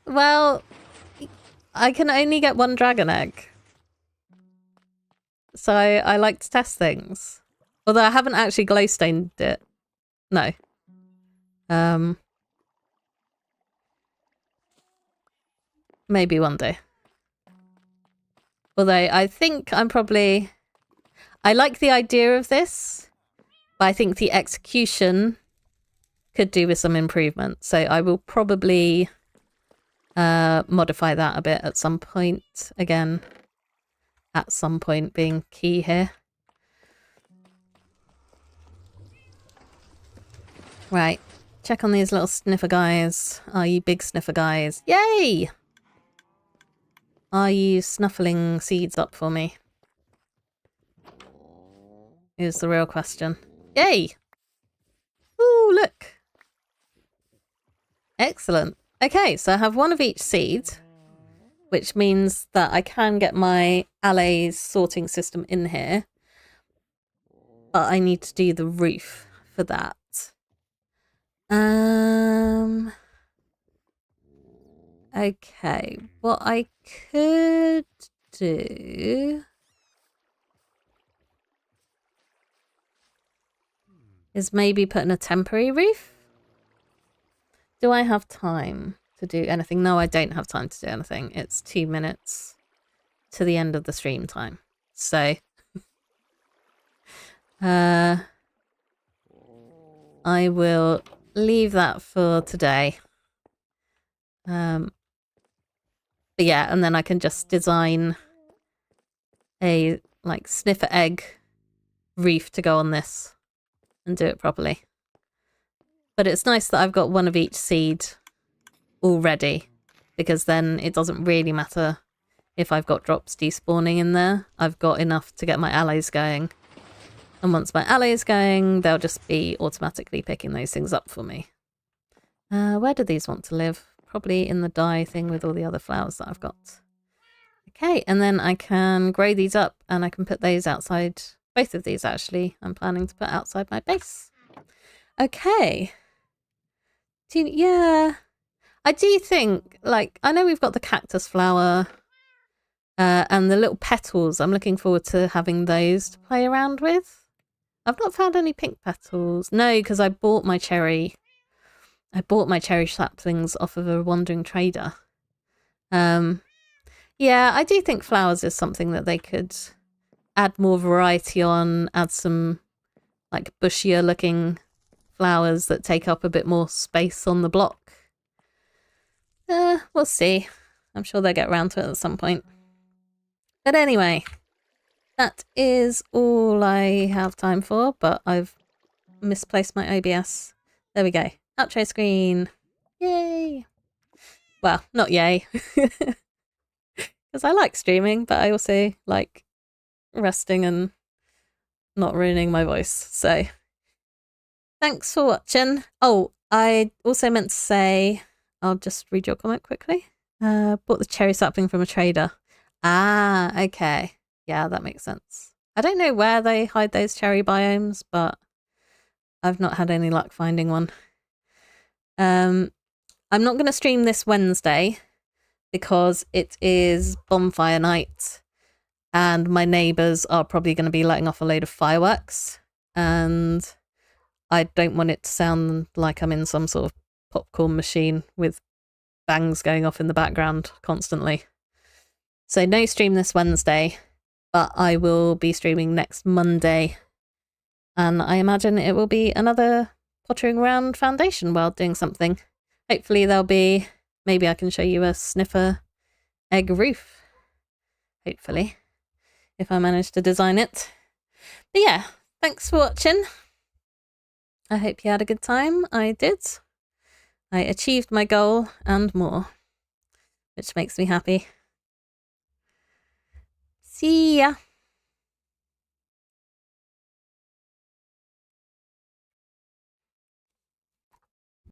Well, I can only get 1 dragon egg. So I like to test things. Although I haven't actually glowstoned it. No. Maybe one day. Although I think I'm probably... I like the idea of this, but I think the execution could do with some improvement. So I will probably modify that a bit at some point. Again, at some point being key here. Right. Check on these little sniffer guys. Are you big sniffer guys? Yay! Are you snuffling seeds up for me? Is the real question. Yay! Ooh, look! Excellent. Okay, so I have 1 of each seed, which means that I can get my allays sorting system in here. But I need to do the roof for that. Okay, what I could do is maybe put in a temporary roof. Do I have time to do anything? No, I don't have time to do anything. It's 2 minutes to the end of the stream time. So I will leave that for today. But yeah, and then I can just design a like sniffer egg reef to go on this and do it properly. But it's nice that I've got 1 of each seed already, because then it doesn't really matter if I've got drops despawning in there. I've got enough to get my allies going. And once my allies going, they'll just be automatically picking those things up for me. Where do these want to live? Probably in the dye thing with all the other flowers that I've got. Okay, and then I can grow these up and I can put those outside. Both of these, actually, I'm planning to put outside my base. Okay. Yeah. I do think, like, I know we've got the cactus flower And the little petals, I'm looking forward to having those to play around with. I've not found any pink petals. No, because I bought my cherry saplings off of a wandering trader. Yeah, I do think flowers is something that they could add more variety on, add some like bushier looking flowers that take up a bit more space on the block. We'll see. I'm sure they'll get around to it at some point. But anyway, that is all I have time for, but I've misplaced my OBS. There we go. Outro screen. Yay! Well, not yay. Because I like streaming, but I also like resting and not ruining my voice. So, thanks for watching. Oh, I also meant to say, I'll just read your comment quickly. Bought the cherry sapling from a trader. Ah, okay. Yeah, that makes sense. I don't know where they hide those cherry biomes, but I've not had any luck finding one. I'm not going to stream this Wednesday because it is bonfire night and my neighbours are probably going to be letting off a load of fireworks and I don't want it to sound like I'm in some sort of popcorn machine with bangs going off in the background constantly. So no stream this Wednesday, but I will be streaming next Monday. And I imagine it will be another pottering around foundation while doing something. Hopefully there'll be, maybe I can show you a sniffer egg roof. Hopefully, if I manage to design it. But yeah, thanks for watching. I hope you had a good time. I did. I achieved my goal and more, which makes me happy. See ya.